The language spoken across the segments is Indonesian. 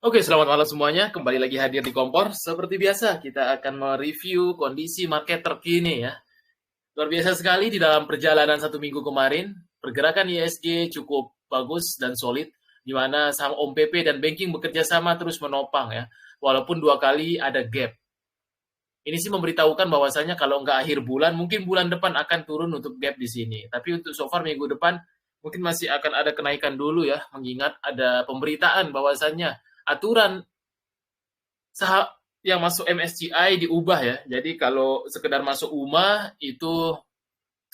Oke, selamat malam semuanya. Kembali lagi hadir di Kompor. Seperti biasa, kita akan mereview kondisi market terkini ya. Luar biasa sekali di dalam perjalanan satu minggu kemarin. Pergerakan ISG cukup bagus dan solid, di mana saham OMPP dan banking bekerja sama terus menopang ya. Walaupun dua kali ada gap. Ini sih memberitahukan bahwasanya kalau nggak akhir bulan, mungkin bulan depan akan turun untuk gap di sini. Tapi untuk so far minggu depan, mungkin masih akan ada kenaikan dulu ya, mengingat ada pemberitaan bahwasanya aturan saham yang masuk MSCI diubah ya. Jadi kalau sekedar masuk UMA itu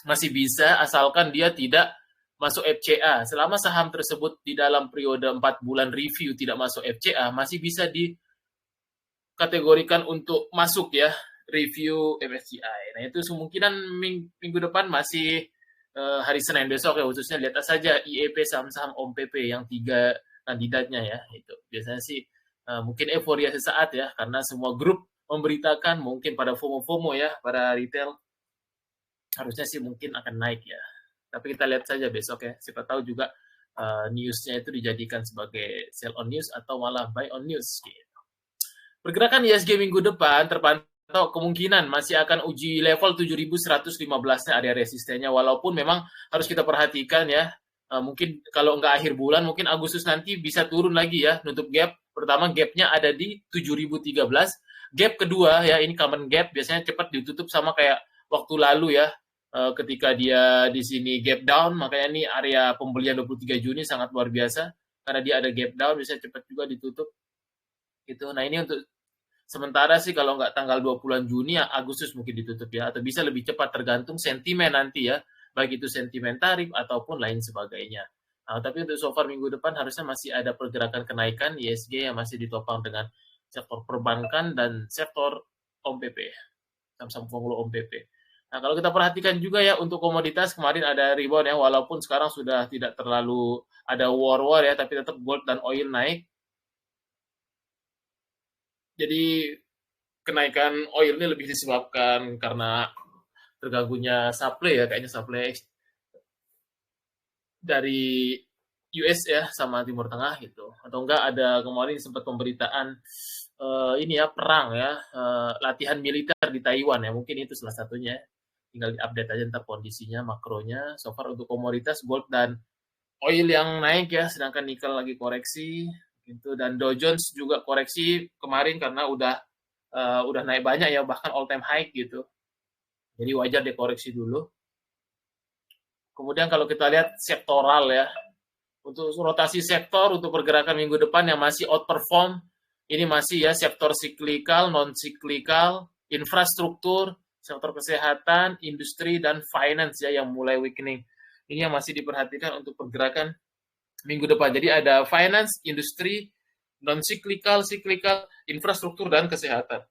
masih bisa asalkan dia tidak masuk FCA. Selama saham tersebut di dalam periode 4 bulan review tidak masuk FCA, masih bisa dikategorikan untuk masuk ya review MSCI. Nah, itu kemungkinan minggu depan masih hari Senin besok ya, khususnya lihat saja IEP saham-saham OMPP yang 3 kandidatnya ya. Itu biasanya sih mungkin euforia sesaat ya, karena semua grup memberitakan mungkin pada FOMO-FOMO ya, pada retail harusnya sih mungkin akan naik ya. Tapi kita lihat saja besok ya, siapa tahu juga newsnya itu dijadikan sebagai sell on news atau malah buy on news gitu. Pergerakan ISG minggu depan terpantau kemungkinan masih akan uji level 7.115-nya area resistennya, walaupun memang harus kita perhatikan ya, mungkin kalau nggak akhir bulan, mungkin Agustus nanti bisa turun lagi ya, nutup gap. Pertama gapnya ada di 7.013, gap kedua ya, ini common gap, biasanya cepat ditutup sama kayak waktu lalu ya, ketika dia di sini gap down, makanya ini area pembelian 23 Juni sangat luar biasa, karena dia ada gap down, bisa cepat juga ditutup gitu. Nah ini untuk sementara sih kalau nggak tanggal 20-an Juni ya Agustus mungkin ditutup ya, atau bisa lebih cepat tergantung sentimen nanti ya, baik itu sentimen tarif ataupun lain sebagainya. Nah, tapi untuk so far minggu depan harusnya masih ada pergerakan kenaikan ISG yang masih ditopang dengan sektor perbankan dan sektor OMPP, saham-saham konglo OMPP. Nah, kalau kita perhatikan juga ya untuk komoditas kemarin ada rebound ya, walaupun sekarang sudah tidak terlalu ada war-war ya, tapi tetap gold dan oil naik. Jadi kenaikan oil ini lebih disebabkan karena terganggunya supply ya, kayaknya supply dari US ya sama Timur Tengah gitu. Atau enggak ada kemarin sempat pemberitaan ini ya perang ya, latihan militer di Taiwan ya, mungkin itu salah satunya. Tinggal diupdate aja ntar kondisinya makronya. So far untuk komoditas gold dan oil yang naik ya, sedangkan nikel lagi koreksi gitu, dan Dow Jones juga koreksi kemarin karena udah naik banyak ya, bahkan all time high gitu. Jadi wajar dikoreksi dulu. Kemudian kalau kita lihat sektoral ya, untuk rotasi sektor untuk pergerakan minggu depan yang masih outperform, ini masih ya sektor siklikal, non siklikal, infrastruktur, sektor kesehatan, industri, dan finance ya yang mulai weakening. Ini yang masih diperhatikan untuk pergerakan minggu depan. Jadi ada finance, industri, non siklikal, siklikal, infrastruktur, dan kesehatan.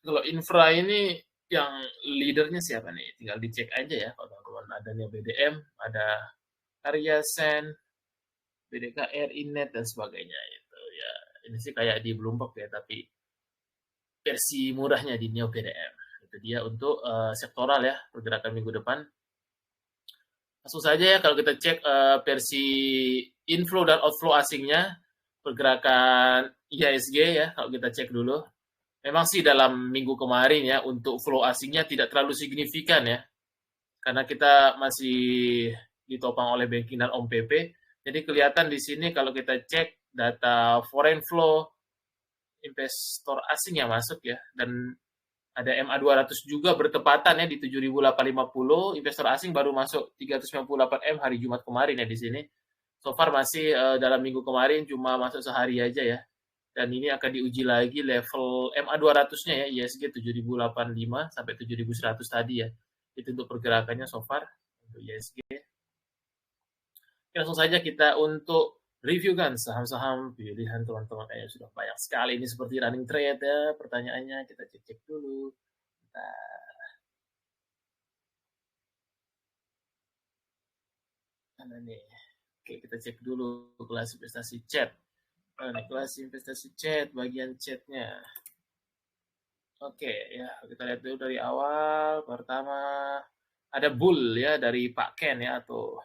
Kalau infra ini yang leadernya siapa nih? Tinggal dicek aja ya kalau teman-teman, adanya BDM, ada Karya Sen, BDKR, Inet dan sebagainya itu ya. Ini sih kayak di Bloomberg ya, tapi versi murahnya di Neo BDM. Itu dia untuk sektoral ya pergerakan minggu depan. Langsung saja ya kalau kita cek versi inflow dan outflow asingnya, pergerakan IHSG ya kalau kita cek dulu. Memang sih dalam minggu kemarin ya untuk flow asingnya tidak terlalu signifikan ya, karena kita masih ditopang oleh banking dan OMPP. Jadi kelihatan di sini kalau kita cek data foreign flow investor asing yang masuk ya, dan ada MA200 juga bertepatan ya di 7.850, investor asing baru masuk 398 M hari Jumat kemarin ya di sini. So far masih dalam minggu kemarin cuma masuk sehari aja ya. Dan ini akan diuji lagi level MA200-nya ya, ISG 7.085 sampai 7.100 tadi ya. Itu untuk pergerakannya so far untuk ISG. Langsung saja kita untuk review kan saham-saham pilihan teman-teman, kayaknya sudah banyak sekali ini seperti running trade ya pertanyaannya, kita cek-cek dulu. Nah, mana nih? Oke, kita cek dulu kelas investasi chat. Ini kelas investasi chat, bagian chatnya. Oke, ya kita lihat dulu dari awal. Pertama ada bull ya dari Pak Ken ya, atau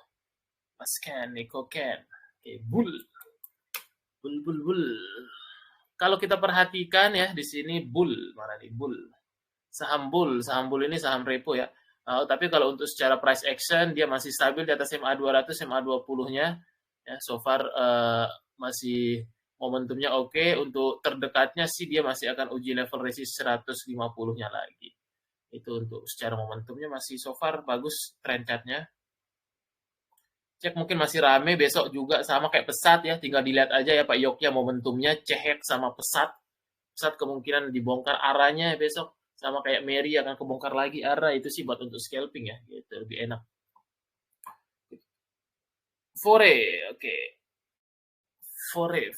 Mas Ken, Nico Ken. Oke, bull. bull. Kalau kita perhatikan ya di sini bull, mana nih bull? Saham bull ini saham repo ya. Tapi kalau untuk secara price action dia masih stabil di atas MA 200, MA 20-nya. Ya, so far masih momentumnya oke. Untuk terdekatnya sih dia masih akan uji level resist 150-nya lagi. Itu untuk secara momentumnya masih so far bagus trend chart-nya. Cek mungkin masih rame besok juga sama kayak pesat ya, tinggal dilihat aja ya Pak Yokya momentumnya cehek sama pesat. Pesat kemungkinan dibongkar arahnya besok sama kayak Mary akan kebongkar lagi arah itu sih buat untuk scalping ya, gitu lebih enak. Fore, oke. Fore.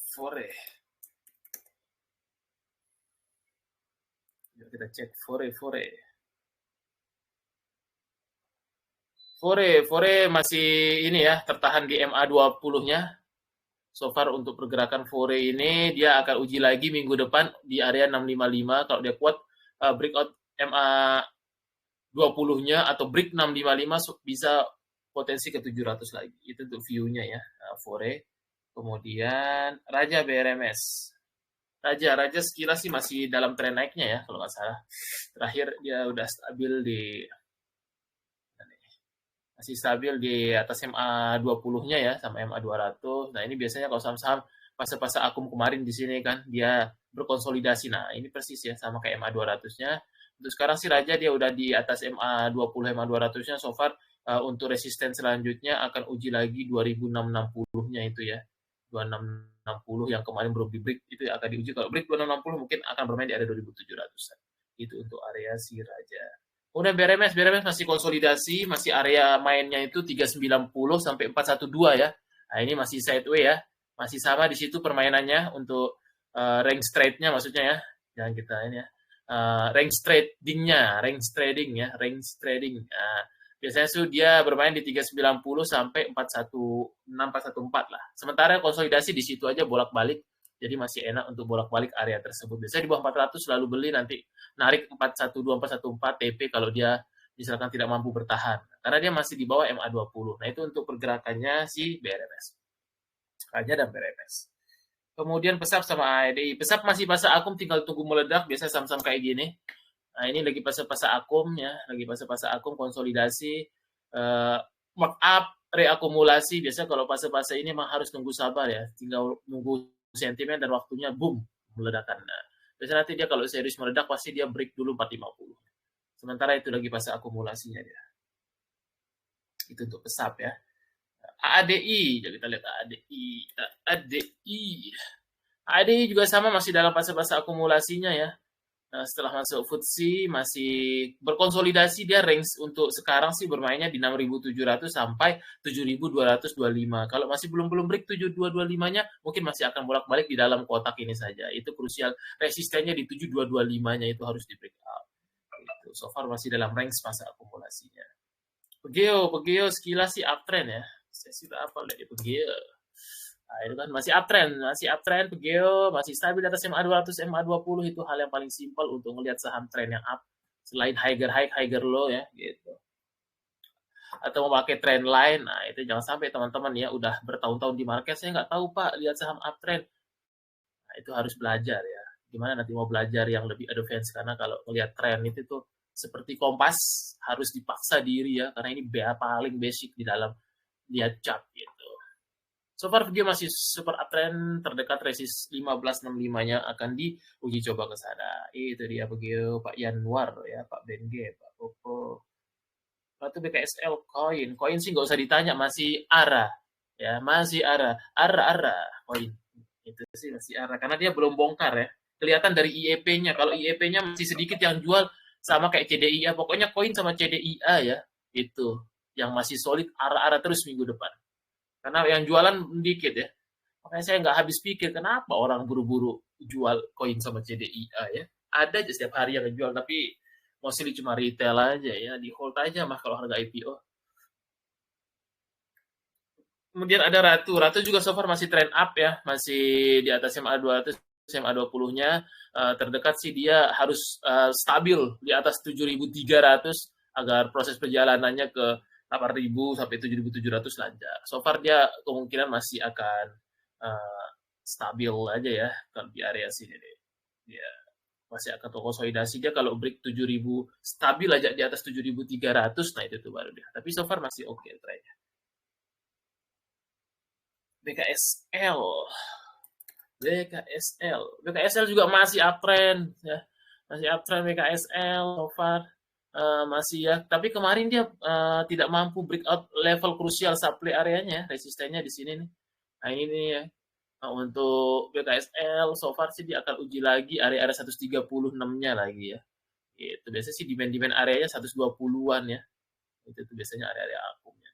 Yuk kita cek Fore. Fore masih ini ya, tertahan di MA 20-nya. So far untuk pergerakan Fore ini dia akan uji lagi minggu depan di area 655. Kalau dia kuat breakout MA 20-nya atau break 655 bisa potensi ke 700 lagi. Itu untuk view-nya ya, Fore. Kemudian Raja BRMS. Raja sekilas sih masih dalam tren naiknya ya kalau nggak salah. Terakhir dia udah stabil di masih stabil di atas MA 20-nya ya sama MA 200. Nah, ini biasanya kalau saham-saham fase-fase akum kemarin di sini kan dia berkonsolidasi. Nah, ini persis ya sama kayak MA 200-nya. Untuk sekarang sih Raja dia udah di atas MA 20 MA 200-nya so far untuk resisten selanjutnya akan uji lagi 2660-nya itu ya. 2660 yang kemarin belum di break itu akan diuji. Kalau break 2660 mungkin akan bermain di area 2700-an. Itu untuk area si Raja. Kemudian BRMS masih konsolidasi, masih area mainnya itu 390 sampai 412 ya. Nah, ini masih sideway ya. Masih sama di situ permainannya untuk range trade-nya maksudnya ya. Jangan kita ini ya. Range trading ya, range trading. Nah, biasanya tuh dia bermain di 390 sampai 416 414 lah. Sementara konsolidasi di situ aja bolak-balik. Jadi masih enak untuk bolak-balik area tersebut. Biasanya di bawah 400 selalu beli nanti narik 412 414 TP kalau dia misalkan tidak mampu bertahan. Karena dia masih di bawah MA20. Nah, itu untuk pergerakannya si BRMS. Raja dan BRMS. Kemudian Pesap sama AEDI. Pesap masih fase akum tinggal tunggu meledak, biasa sama-sama kayak gini. Nah, ini lagi fase-fase akum ya, lagi fase-fase akum konsolidasi mark up, reakumulasi. Biasa kalau fase-fase ini memang harus tunggu sabar ya, tinggal nunggu sentimen dan waktunya boom meledakan. Nah, biasanya nanti dia kalau serius meledak pasti dia break dulu 450. Sementara itu lagi fase akumulasinya dia. Itu untuk Pesap ya. ADI, jadi kita lihat ADI juga sama masih dalam fase-fase akumulasinya ya. Nah, setelah masuk FTSE masih berkonsolidasi, dia range untuk sekarang sih bermainnya di 6.700 sampai 7.225. Kalau masih belum break 7.225-nya mungkin masih akan bolak-balik di dalam kotak ini saja. Itu krusial, resistennya di 7.225-nya itu harus di break out. Itu so far masih dalam range fase akumulasinya. Pegeo sekilas sih uptrend ya. Saya sudah apa dari Pegeo. Nah, itu kan masih uptrend Pegeo, masih stabil di atas MA 200, MA 20 itu hal yang paling simpel untuk melihat saham tren yang up selain higher high, higher low ya gitu. Atau mau pakai trend line, nah itu jangan sampai teman-teman ya udah bertahun-tahun di market saya nggak tahu Pak lihat saham uptrend. Nah, itu harus belajar ya. Gimana nanti mau belajar yang lebih advance karena kalau melihat tren itu tuh seperti kompas harus dipaksa diri ya karena ini paling basic di dalam lihat chart gitu. So far dia masih super uptrend terdekat resist 1565-nya akan diuji coba ke sana. Itu dia Pegeo, Pak Yanwar ya, Pak Benge, Pak Koko. Lalu BKSL koin sih nggak usah ditanya masih ARA ya, masih ARA koin. Itu sih masih ARA karena dia belum bongkar ya. Kelihatan dari IEP-nya. Kalau IEP-nya masih sedikit yang jual sama kayak CDIA. Pokoknya koin sama CDIA ya. Itu yang masih solid ARA terus minggu depan. Karena yang jualan dikit ya. Makanya saya nggak habis pikir kenapa orang buru-buru jual koin sama CDIA ya. Ada aja setiap hari yang jual, tapi mostly cuma retail aja ya. Di hold aja mah kalau harga IPO. Kemudian ada Ratu. Ratu juga so far masih trend up ya. Masih di atas MA 200, MA 20-nya. Terdekat sih dia harus stabil di atas 7.300 agar proses perjalanannya ke 8.000 sampai 7.700 lancar. So far dia kemungkinan masih akan stabil aja ya kalau di area sini deh. Ya, masih akan konsolidasi dia kalau break 7.000 stabil aja di atas 7.300, nah itu tuh baru dia. Tapi so far masih oke trendnya. BKSL. BKSL juga masih uptrend ya. Masih uptrend BKSL so far. Masih ya, tapi kemarin dia tidak mampu breakout level krusial supply areanya, resistennya di sini nih. Nah ini ya, untuk BKSL so far sih dia akan uji lagi area-area 136-nya lagi ya. Itu biasanya sih demand areanya 120-an ya. Itu tuh biasanya area-area akumnya.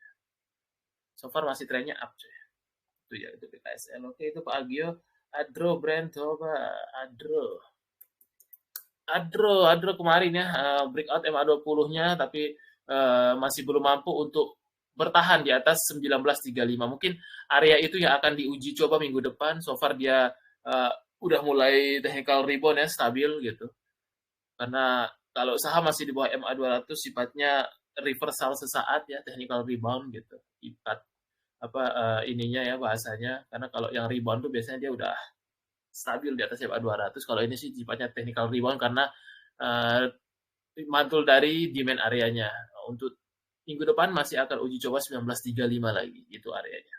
So far masih trennya up cuy. Itu ya itu BKSL. Oke, itu Pak Agio. Adro brand coba Adro kemarin ya breakout MA20-nya tapi masih belum mampu untuk bertahan di atas 1935. Mungkin area itu yang akan diuji coba minggu depan. So far dia udah mulai technical rebound ya, stabil gitu. Karena kalau saham masih di bawah MA200 sifatnya reversal sesaat ya, technical rebound gitu. Ipat ininya ya bahasanya. Karena kalau yang rebound tuh biasanya dia udah stabil di atas MA200. Kalau ini sih sifatnya technical rebound karena mantul dari demand areanya. Untuk minggu depan masih akan uji coba 1935 lagi, itu areanya.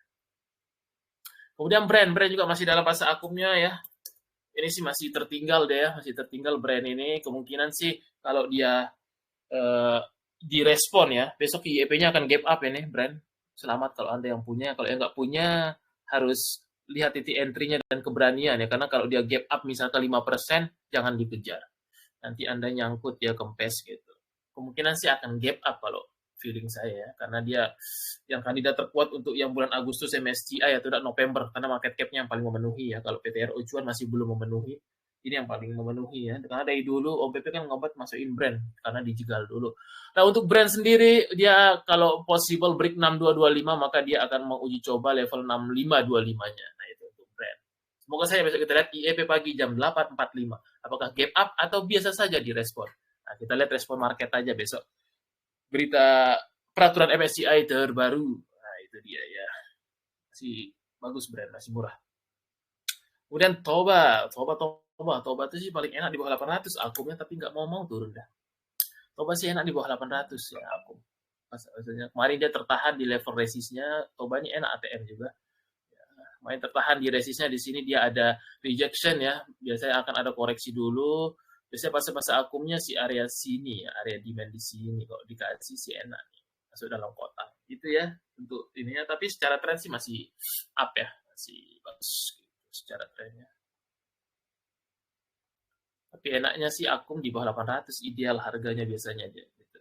Kemudian brand juga masih dalam fase akumnya ya. Ini sih masih tertinggal deh ya, masih tertinggal brand ini. Kemungkinan sih kalau dia direspon ya, besok IEP-nya akan gap up ini brand. Selamat kalau Anda yang punya, kalau yang nggak punya harus lihat titik entry-nya dan keberanian ya, karena kalau dia gap up misalkan 5%, jangan dikejar. Nanti Anda nyangkut ya kempes gitu. Kemungkinan sih akan gap up kalau feeling saya ya, karena dia yang kandidat terkuat untuk yang bulan Agustus MSCI atau November, karena market cap-nya yang paling memenuhi ya. Kalau PTRO Cuan masih belum memenuhi, ini yang paling memenuhi ya. Karena dari dulu OPP kan ngobat masukin brand karena dijegal dulu. Nah untuk brand sendiri dia kalau possible break 6225 maka dia akan menguji coba level 6525-nya. Nah itu untuk brand. Semoga saya besok kita lihat IEP pagi jam 8.45. Apakah gap up atau biasa saja direspon. Nah kita lihat respon market aja besok. Berita peraturan MSCI terbaru. Nah itu dia ya. Masih bagus brand, masih murah. Kemudian Toba itu sih paling enak di bawah 800 akumnya, tapi nggak mau turun dah. Toba sih enak di bawah 800 ya akum. Maksudnya kemarin dia tertahan di level resistnya. Toba ini enak ATM juga. Ya, main tertahan di resistnya, di sini dia ada rejection ya. Biasanya akan ada koreksi dulu. Biasanya fase akumnya si area sini ya, area demand di sini. Kalau dikasih sih enak nih, masuk dalam kotak. Itu ya untuk ininya. Tapi secara tren sih masih up ya, masih bagus secara trennya. Tapi enaknya sih akum di bawah 800 ideal harganya biasanya aja gitu.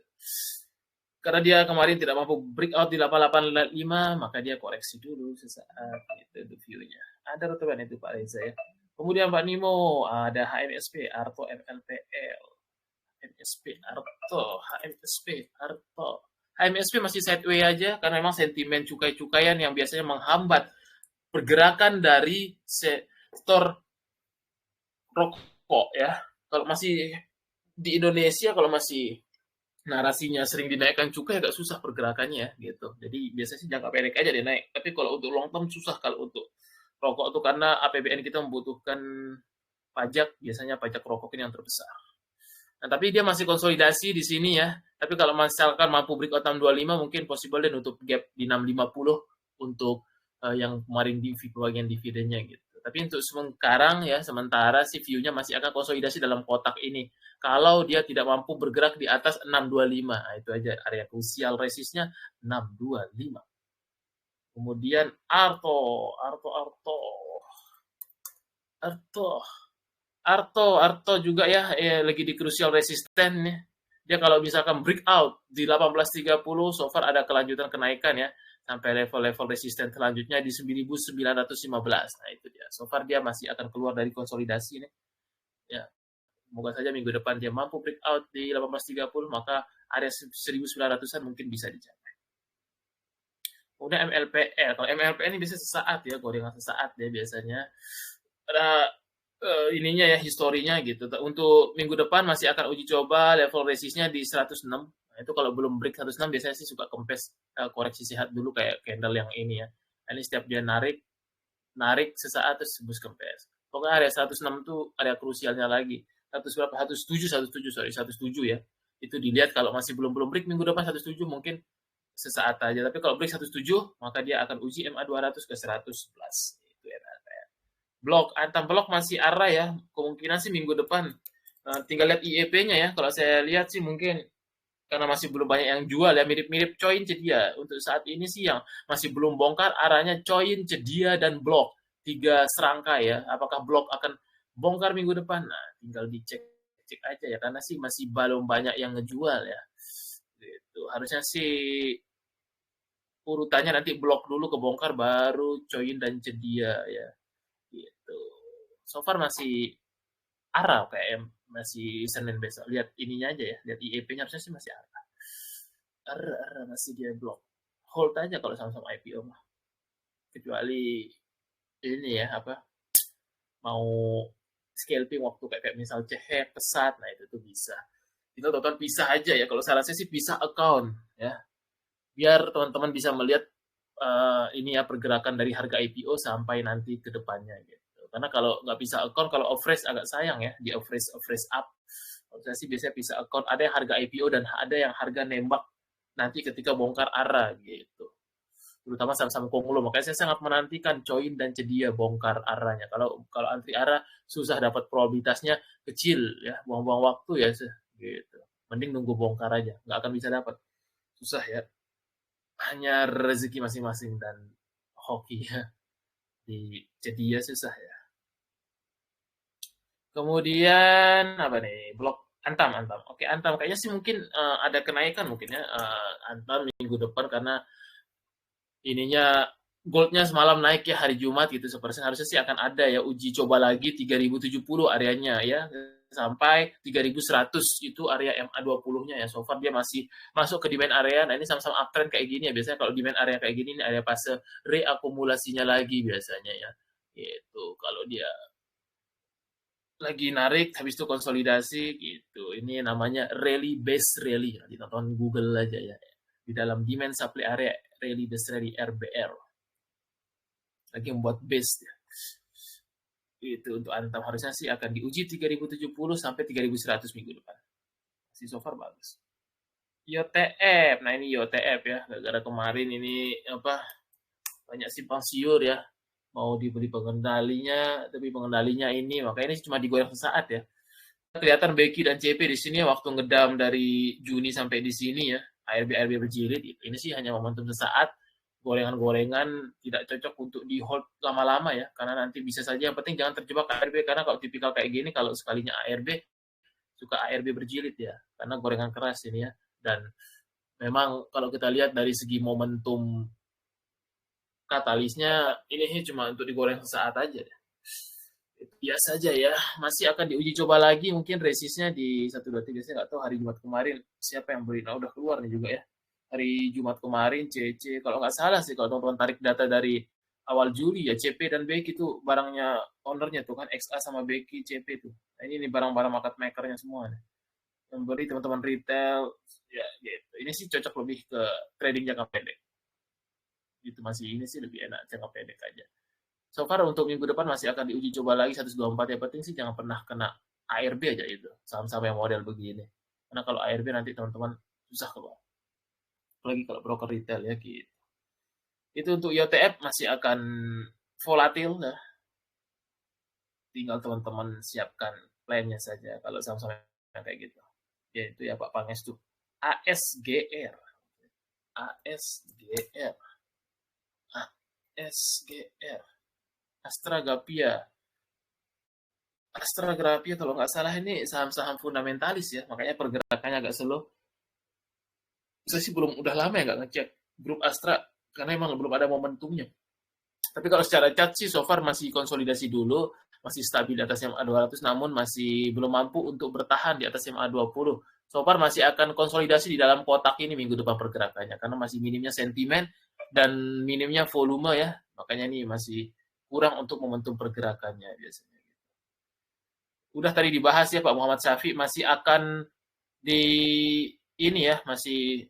Karena dia kemarin tidak mampu breakout di 8855, maka dia koreksi dulu sesaat gitu itu view-nya. Ada rutuban itu Pak Reza ya. Kemudian Pak Nimo, ada HMSP, Arto MLPL. HMSP masih sideways aja karena memang sentimen cukai-cukaian yang biasanya menghambat pergerakan dari sektor rokok ya. Kalau masih di Indonesia, kalau masih narasinya sering dinaikkan cukai agak susah pergerakannya gitu. Jadi biasanya sih jangka pendek aja dia naik. Tapi kalau untuk long term susah kalau untuk rokok itu karena APBN kita membutuhkan pajak, biasanya pajak rokok ini yang terbesar. Nah, tapi dia masih konsolidasi di sini ya. Tapi kalau misalkan mampu breakout 625 mungkin possible dia nutup gap di 650 untuk yang kemarin di bagian dividennya gitu. Tapi untuk sekarang ya sementara sih view-nya masih akan konsolidasi dalam kotak ini. Kalau dia tidak mampu bergerak di atas 625, nah, itu aja area krusial resistnya 625. Kemudian Arto juga ya lagi di crucial resisten nih. Dia kalau misalkan breakout di 1830 so far ada kelanjutan kenaikan ya sampai level-level resisten selanjutnya di 1915. Nah itu dia. So far dia masih akan keluar dari konsolidasi nih. Ya. Semoga saja minggu depan dia mampu breakout di 1830 maka area 1900-an mungkin bisa dicapai. Kemudian MLPL. Kalau MLPL ini bisa sesaat ya, gorengan sesaat ya biasanya. Ininya ya historinya gitu. Untuk minggu depan masih akan uji coba level resistnya di 106. Nah, itu kalau belum break 106 biasanya sih suka kempes koreksi sehat dulu kayak candle yang ini ya. Nah, ini setiap dia narik narik sesaat terus hembus kempes. Pokoknya area 106 tuh area krusialnya lagi. 100 berapa? 107, sorry, 107 ya. Itu dilihat kalau masih belum break minggu depan 107 mungkin sesaat aja. Tapi kalau break 107 maka dia akan uji MA 200 ke 111. Itu ya. Blok, antam blok masih arah ya. Kemungkinan sih minggu depan. Tinggal lihat IEP-nya ya. Kalau saya lihat sih mungkin karena masih belum banyak yang jual ya, mirip-mirip Coin Cedia. Untuk saat ini sih yang masih belum bongkar arahnya Coin, Cedia, dan Blok. 3 serangka ya. Apakah Blok akan bongkar minggu depan? Nah, tinggal dicek aja ya, karena sih masih belum banyak yang ngejual ya. Gitu. Harusnya sih urutannya nanti Blok dulu kebongkar, baru Coin dan Cedia ya. Gitu. So far masih arah PM, masih Senin besok. Lihat ininya aja ya, lihat IEP-nya harusnya sih masih arah. Masih dia blok. Hold aja kalau sama-sama IPO mah. Kecuali ini ya apa mau scalping waktu kayak misal cehek pesat, nah itu tuh bisa. Itu total pisah aja ya. Kalau saran saya sih pisah account ya. Biar teman-teman bisa melihat ini ya pergerakan dari harga IPO sampai nanti ke depannya gitu. Karena kalau nggak bisa account, kalau off-race agak sayang ya, di off-race up. Kalau saya sih biasanya bisa account, ada yang harga IPO dan ada yang harga nembak nanti ketika bongkar arah gitu. Terutama saham-saham Konglo, makanya saya sangat menantikan Coin dan Cedia bongkar arahnya. Kalau antri arah susah dapat probabilitasnya kecil ya, buang-buang waktu ya gitu. Mending nunggu bongkar aja, nggak akan bisa dapat. Susah ya. Hanya rezeki masing-masing dan hoki ya. Di Cedia susah ya. Kemudian apa nih? Blok Antam. Oke, Antam kayaknya sih mungkin ada kenaikan mungkin ya Antam minggu depan karena ininya goldnya semalam naik ya hari Jumat gitu sepersen, harusnya sih akan ada ya uji coba lagi 3070 areanya ya sampai 3100 itu area MA20-nya ya. So far dia masih masuk ke demand area. Nah, ini sama-sama uptrend kayak gini ya. Biasanya kalau demand area kayak gini ini area fase reakumulasinya lagi biasanya ya. Gitu. Kalau dia lagi narik habis itu konsolidasi gitu. Ini namanya rally base rally. Nanti tonton Google aja ya. Di dalam demand supply area rally base rally RBR. Lagi membuat base ya. Itu untuk Antam harusnya sih akan diuji 3070 sampai 3100 minggu depan. Masih so far bagus. YOTF. Nah, ini YOTF ya. Gara-gara kemarin ini apa banyak simpang siur ya. Mau dibeli pengendalinya, tapi pengendalinya ini makanya ini cuma digoyang sesaat ya. Kelihatan Becky dan CP di sini waktu ngedam dari Juni sampai di sini ya. ARB berjilid. Ini sih hanya momentum sesaat. Gorengan-gorengan tidak cocok untuk di hold lama-lama ya, karena nanti bisa saja yang penting jangan terjebak ARB, karena kalau tipikal kayak gini kalau sekalinya ARB suka ARB berjilid ya, karena gorengan keras ini ya. Dan memang kalau kita lihat dari segi momentum katalisnya ini cuma untuk digoreng sesaat aja ya. Biasa aja ya, masih akan diuji coba lagi mungkin resistnya di 123. Saya nggak tahu hari Jumat kemarin siapa yang beli. Nah, udah keluar nih juga ya. Hari Jumat kemarin CC, kalau nggak salah sih kalau teman-teman tarik data dari awal Juli ya, CP dan Becky itu barangnya ownernya tuh kan XA sama Becky CP tuh. Nah, ini barang-barang market makernya semua nih. Yang beli teman-teman retail ya gitu. Ini sih cocok lebih ke trading jangka pendek. Itu masih ini sih lebih enak jangka pendek aja. So far untuk minggu depan masih akan diuji coba lagi 124. Yang penting sih jangan pernah kena ARB aja itu. Saham-saham yang model begini. Karena kalau ARB nanti teman-teman susah keluar. Apalagi kalau broker retail ya gitu. Itu untuk YOTF masih akan volatil ya. Tinggal teman-teman siapkan plannya saja kalau saham-saham yang kayak gitu. Yaitu ya Pak Pangestu. ASGR. ASGR. ASGR. Astragapia kalau nggak salah ini saham-saham fundamentalis ya, makanya pergerakannya agak slow. Saya sih udah lama ya nggak ngecek grup Astra, karena emang belum ada momentumnya. Tapi kalau secara chart sih so far masih konsolidasi dulu, masih stabil di atas MA200, namun masih belum mampu untuk bertahan di atas MA20. So far masih akan konsolidasi di dalam kotak ini minggu depan pergerakannya, karena masih minimnya sentimen dan minimnya volume ya, makanya ini masih kurang untuk momentum pergerakannya biasanya. Udah tadi dibahas ya Pak Muhammad Syafi, masih akan di ini ya, masih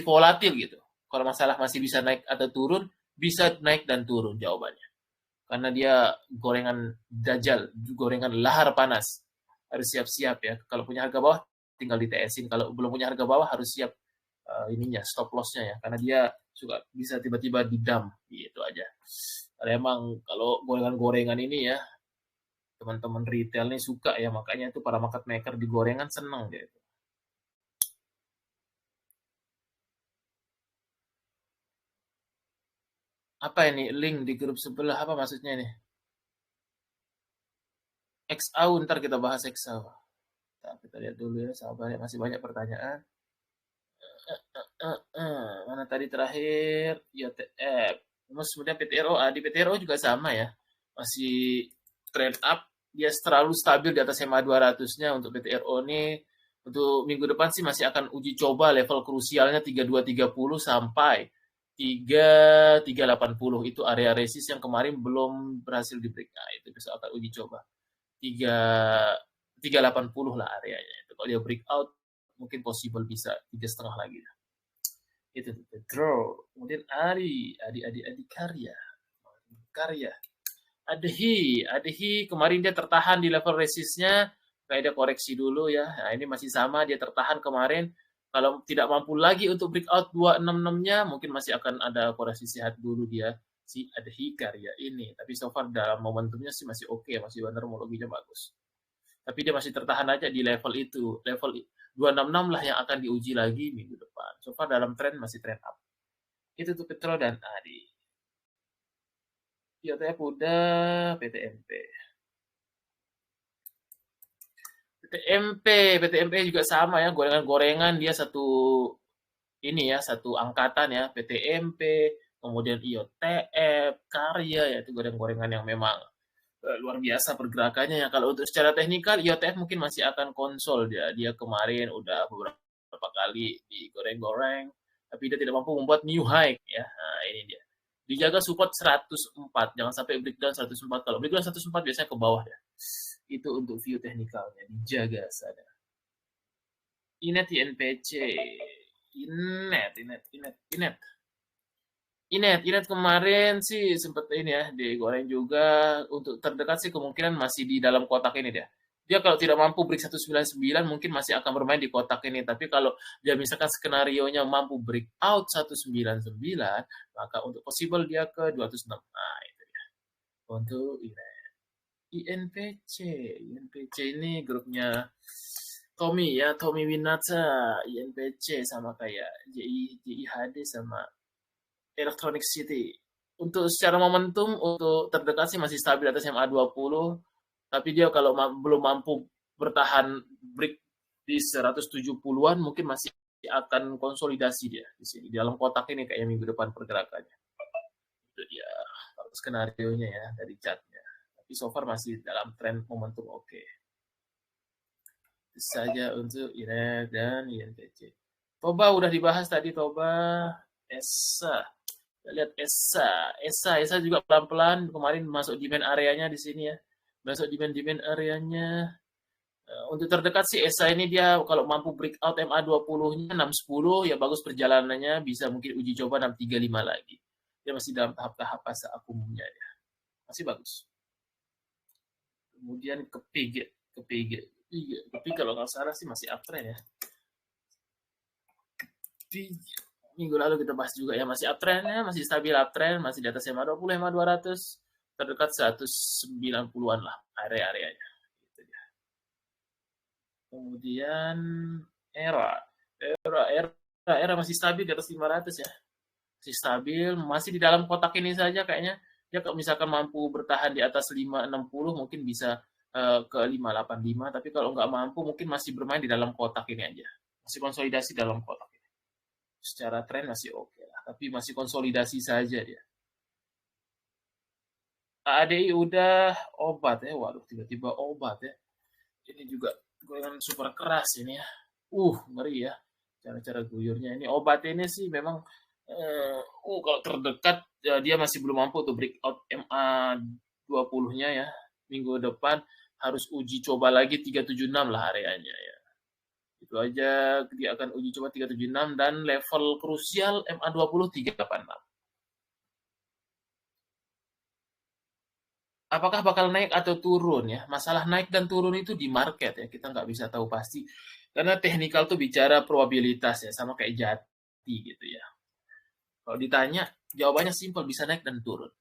volatil gitu. Kalau masalah masih bisa naik atau turun, bisa naik dan turun jawabannya. karena dia gorengan dajal, gorengan lahar panas. Harus siap-siap ya. Kalau punya harga bawah tinggal di TS-in. Kalau belum punya harga bawah harus siap ininya stop loss-nya ya, karena dia suka bisa tiba-tiba di dump gitu aja. Karena emang kalau gorengan-gorengan ini ya teman-teman retail nih suka ya, makanya itu para market maker di gorengan seneng gitu. Apa ini link di grup sebelah, apa maksudnya ini? XAU, ntar kita bahas XAU. Kita lihat dulu ya, sabar ya, masih banyak pertanyaan. Mana tadi terakhir? YTF. Terus kemudian PTRO, di PTRO juga sama ya. Masih trend up, dia terlalu stabil di atas SMA 200-nya untuk PTRO ini. Untuk minggu depan sih masih akan uji coba level krusialnya 3230 sampai 3380. Itu area resist yang kemarin belum berhasil di break. Nah, itu besok akan uji coba. 380 lah areanya. Itu kalau dia breakout mungkin possible bisa 3,5 lagi. Itu the draw. Kemudian Adi karya. Adehi kemarin dia tertahan di level resistnya, kayak dia koreksi dulu ya. Nah, ini masih sama, dia tertahan kemarin. Kalau tidak mampu lagi untuk breakout 266-nya, mungkin masih akan ada koreksi sehat dulu dia si Adehi karya ini. Tapi so far dalam momentumnya sih masih oke, masih bandermologinya bagus. Tapi dia masih tertahan aja di level itu. Level 266 lah yang akan diuji lagi minggu depan. So far dalam tren masih trend up. Itu tuh Petro dan Adi. IOTF udah, PTMP. PTMP juga sama ya, gorengan-gorengan dia satu ini ya, satu angkatan ya, PTMP, kemudian IOTF, Karya ya, itu goreng-gorengan yang memang luar biasa pergerakannya ya. Kalau untuk secara teknikal, IOTF mungkin masih akan konsol dia. Dia kemarin udah beberapa kali digoreng-goreng, tapi dia tidak mampu membuat new high ya. Nah, ini dia. Dijaga support 104, jangan sampai breakdown 104. Kalau breakdown 104 biasanya ke bawah ya. Itu untuk view teknikalnya, dijaga sana. INET Inet kemarin sih sempet ini ya digoreng juga. Untuk terdekat sih kemungkinan masih di dalam kotak ini dia. Dia kalau tidak mampu break 199 mungkin masih akan bermain di kotak ini. Tapi kalau dia misalkan skenario-nya mampu break out 199, maka untuk possible dia ke 206. Nah, itu dia. Untuk INPC. INPC ini grupnya Tommy ya, Tommy Winata, INPC sama kayak JIHD sama Electronic City. Untuk secara momentum, untuk terdekat sih masih stabil atas MA20, tapi dia kalau belum mampu bertahan break di 170-an, mungkin masih akan konsolidasi dia di sini, di dalam kotak ini kayak minggu depan pergerakannya. Itu dia skenario-nya ya dari chartnya. Tapi so far masih dalam tren momentum oke. Itu saja untuk INET dan INPC. Toba udah dibahas tadi, Toba. ESA. Kita lihat ESA juga pelan-pelan kemarin masuk demand areanya di sini ya. Masuk demand areanya. Untuk terdekat sih ESA ini dia kalau mampu breakout MA20-nya 610 ya bagus perjalanannya, bisa mungkin uji coba 635 lagi. Dia masih dalam tahap-tahap fase akumulnya ya. Masih bagus. Kemudian KPG kalau nggak salah sih masih uptrend ya. Minggu lalu kita bahas juga ya, masih uptrendnya, masih stabil uptrend, masih di atas MA20, MA200, terdekat 190-an lah area-areanya. Gitu ya. Kemudian era masih stabil di atas 500 ya. Masih stabil, masih di dalam kotak ini saja kayaknya. Ya kalau misalkan mampu bertahan di atas 560 mungkin bisa ke 585, tapi kalau nggak mampu mungkin masih bermain di dalam kotak ini aja. Masih konsolidasi dalam kotak ini. Secara tren masih oke lah, tapi masih konsolidasi saja dia. ADI udah obat ya, waduh tiba-tiba obat ya. Ini juga goyangan super keras ini ya. Ngeri ya cara-cara guyurnya. Ini obat ini sih memang kalau terdekat ya, dia masih belum mampu untuk breakout MA 20-nya ya. Minggu depan harus uji coba lagi 376 lah areanya ya. Itu aja dia akan uji coba 376 dan level krusial MA20 386. apakah bakal naik atau turun ya? Masalah naik dan turun itu di market ya, kita nggak bisa tahu pasti. Karena teknikal tuh bicara probabilitas ya, sama kayak jati gitu ya. Kalau ditanya, jawabannya simpel, bisa naik dan turun.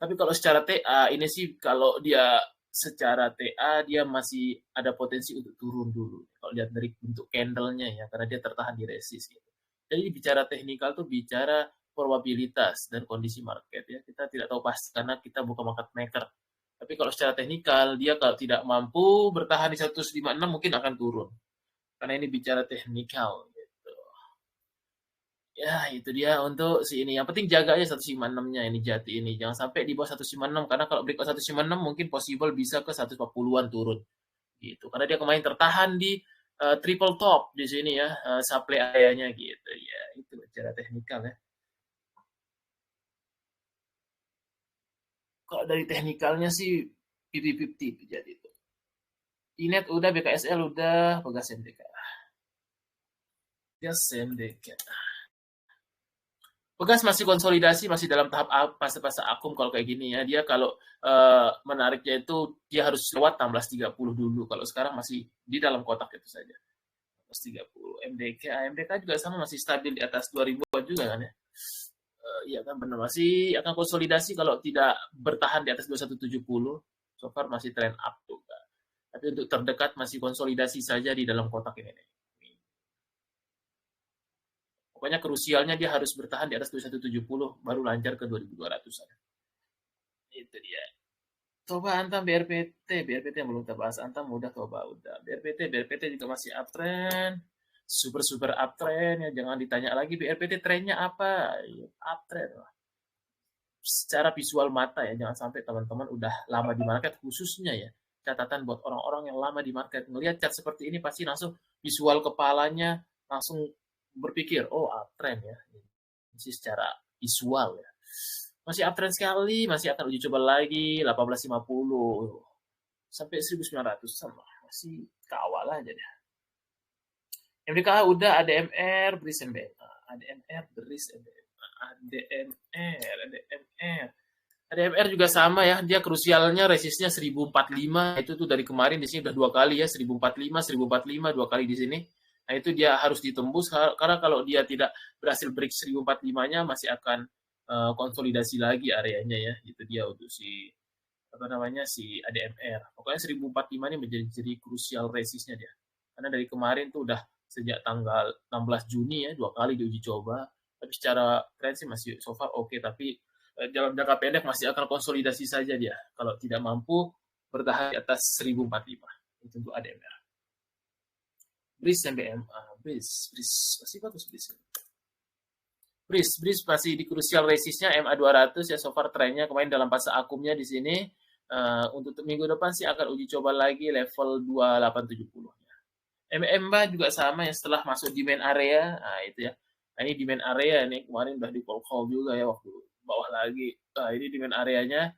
Tapi kalau secara TA, ini sih kalau dia secara TA, dia masih ada potensi untuk turun dulu. Kalau lihat dari bentuk candle-nya ya, karena dia tertahan di resist gitu. Jadi bicara teknikal tuh bicara probabilitas dan kondisi market ya. Kita tidak tahu pasti karena kita bukan market maker. Tapi kalau secara teknikal, dia kalau tidak mampu bertahan di 156 mungkin akan turun. Karena ini bicara teknikal. Ya, itu dia untuk si ini. Yang penting jaga aja 156-nya ini jati ini. Jangan sampai di bawah 156 karena kalau breakout 156 mungkin possible bisa ke 140-an turun gitu. Karena dia kemarin tertahan di triple top di sini ya, supply area-nya gitu. Ya, itu secara teknikal ya. Kalau dari teknikalnya sih 50-50 jadi itu. Inet udah, BKSL udah, Pegas MDK. Pegas MDK. Pegas masih konsolidasi, masih dalam tahap fase-fase akum kalau kayak gini ya. Dia kalau menariknya itu dia harus lewat 1630 dulu. Kalau sekarang masih di dalam kotak itu saja. 1630. MDK, MDK juga sama masih stabil di atas 2000-an juga kan ya. Iya kan benar masih akan konsolidasi kalau tidak bertahan di atas 2170. So far masih trend up juga. Tapi untuk terdekat masih konsolidasi saja di dalam kotak ini. Pokoknya krusialnya dia harus bertahan di atas 2170 baru lancar ke 2200-an. Itu dia. Coba Antam BRPT yang belum kita bahas. Antam udah coba udah. BRPT juga masih uptrend. Super uptrend ya. Jangan ditanya lagi BRPT trennya apa. Uptrend lah. Secara visual mata ya. Jangan sampai teman-teman udah lama di market khususnya ya. Catatan buat orang-orang yang lama di market. Ngelihat chart seperti ini pasti langsung visual kepalanya langsung berpikir, oh uptrend ya. Ini secara visual ya. Masih uptrend sekali, masih akan uji coba lagi 1850 sampai 1900 sama. Masih kawal aja deh. MDKA udah ADMR, BRIS MBMA. ADMR, BRIS MBMA. ADMR juga sama ya, dia krusialnya resistnya 1045, itu tuh dari kemarin di sini udah 2 kali ya, 1045, 1045 2 kali di sini. Nah, itu dia harus ditembus karena kalau dia tidak berhasil break 1045-nya masih akan konsolidasi lagi areanya ya. Itu dia untuk si apa namanya si ADMR. Pokoknya 1045 ini menjadi krusial resistnya dia. Karena dari kemarin tuh udah sejak tanggal 16 Juni ya 2 kali diuji coba. Tapi secara tren sih masih so far oke, tapi dalam jangka pendek masih akan konsolidasi saja dia. Kalau tidak mampu bertahan di atas 1045. Itu untuk ADMR. BRIS MBMA, BRIS masih bagus BRIS. BRIS masih di krusial resistnya MA200 ya, so far trennya kemarin dalam fase akumnya di sini. Untuk minggu depan sih akan uji coba lagi level 2870. MMBA juga sama ya, setelah masuk di main area, nah itu ya. Nah ini di main area ini kemarin udah di call juga ya waktu bawah lagi. Nah ini di main areanya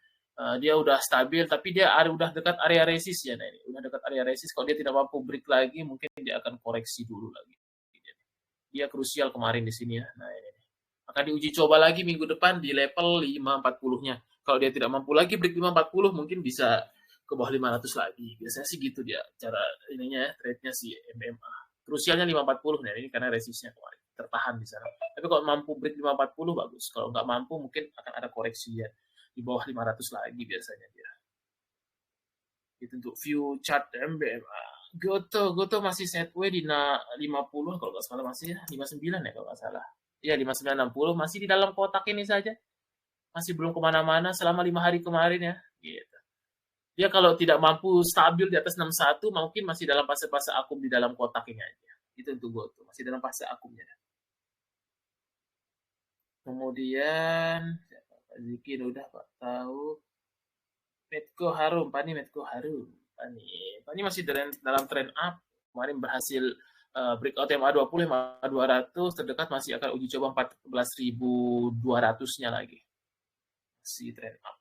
dia udah stabil tapi dia udah dekat area resist ya. Nah ini udah dekat area resist, kalau dia tidak mampu break lagi mungkin dia akan koreksi dulu lagi. Dia krusial kemarin di sini ya. Nah ini akan diuji coba lagi minggu depan di level 540-nya. Kalau dia tidak mampu lagi break 540 mungkin bisa ke bawah 500 lagi. Biasanya sih gitu dia cara ininya ya, trade-nya si MMA. Krusialnya 540 nah ini karena resistnya kemarin tertahan di sana. Tapi kalau mampu break 540 bagus. Kalau nggak mampu mungkin akan ada koreksi ya di bawah 500 lagi biasanya dia. Itu untuk view chart MBMA. Goto masih setway di 50 kalau nggak salah, masih 59 ya kalau nggak salah. Ya 5960 masih di dalam kotak ini saja. Masih belum kemana-mana selama 5 hari kemarin ya. Gitu. Dia kalau tidak mampu stabil di atas 61 mungkin masih dalam fase-fase akum di dalam kotak ini aja. Itu untuk Goto, masih dalam fase akumnya. Kemudian Pak Ziki udah Pak tahu. Medco Harum, Pani masih dalam trend up. Kemarin berhasil breakout MA20, MA200, terdekat masih akan uji coba 14.200-nya lagi. Masih trend up.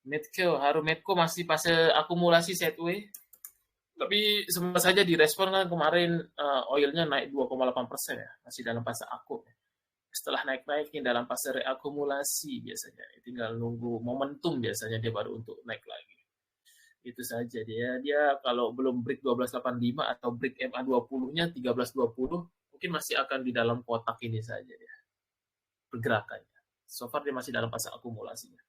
Medco masih fase akumulasi setway. Tapi sempat saja direspon kan kemarin oilnya naik 2,8% ya, masih dalam fase akum. Setelah naik-naik dalam fase reakumulasi biasanya, tinggal nunggu momentum biasanya dia baru untuk naik lagi. Itu saja dia kalau belum break 1285 atau break MA20-nya 1320 mungkin masih akan di dalam kotak ini saja dia pergerakannya. So far dia masih dalam fase akumulasinya.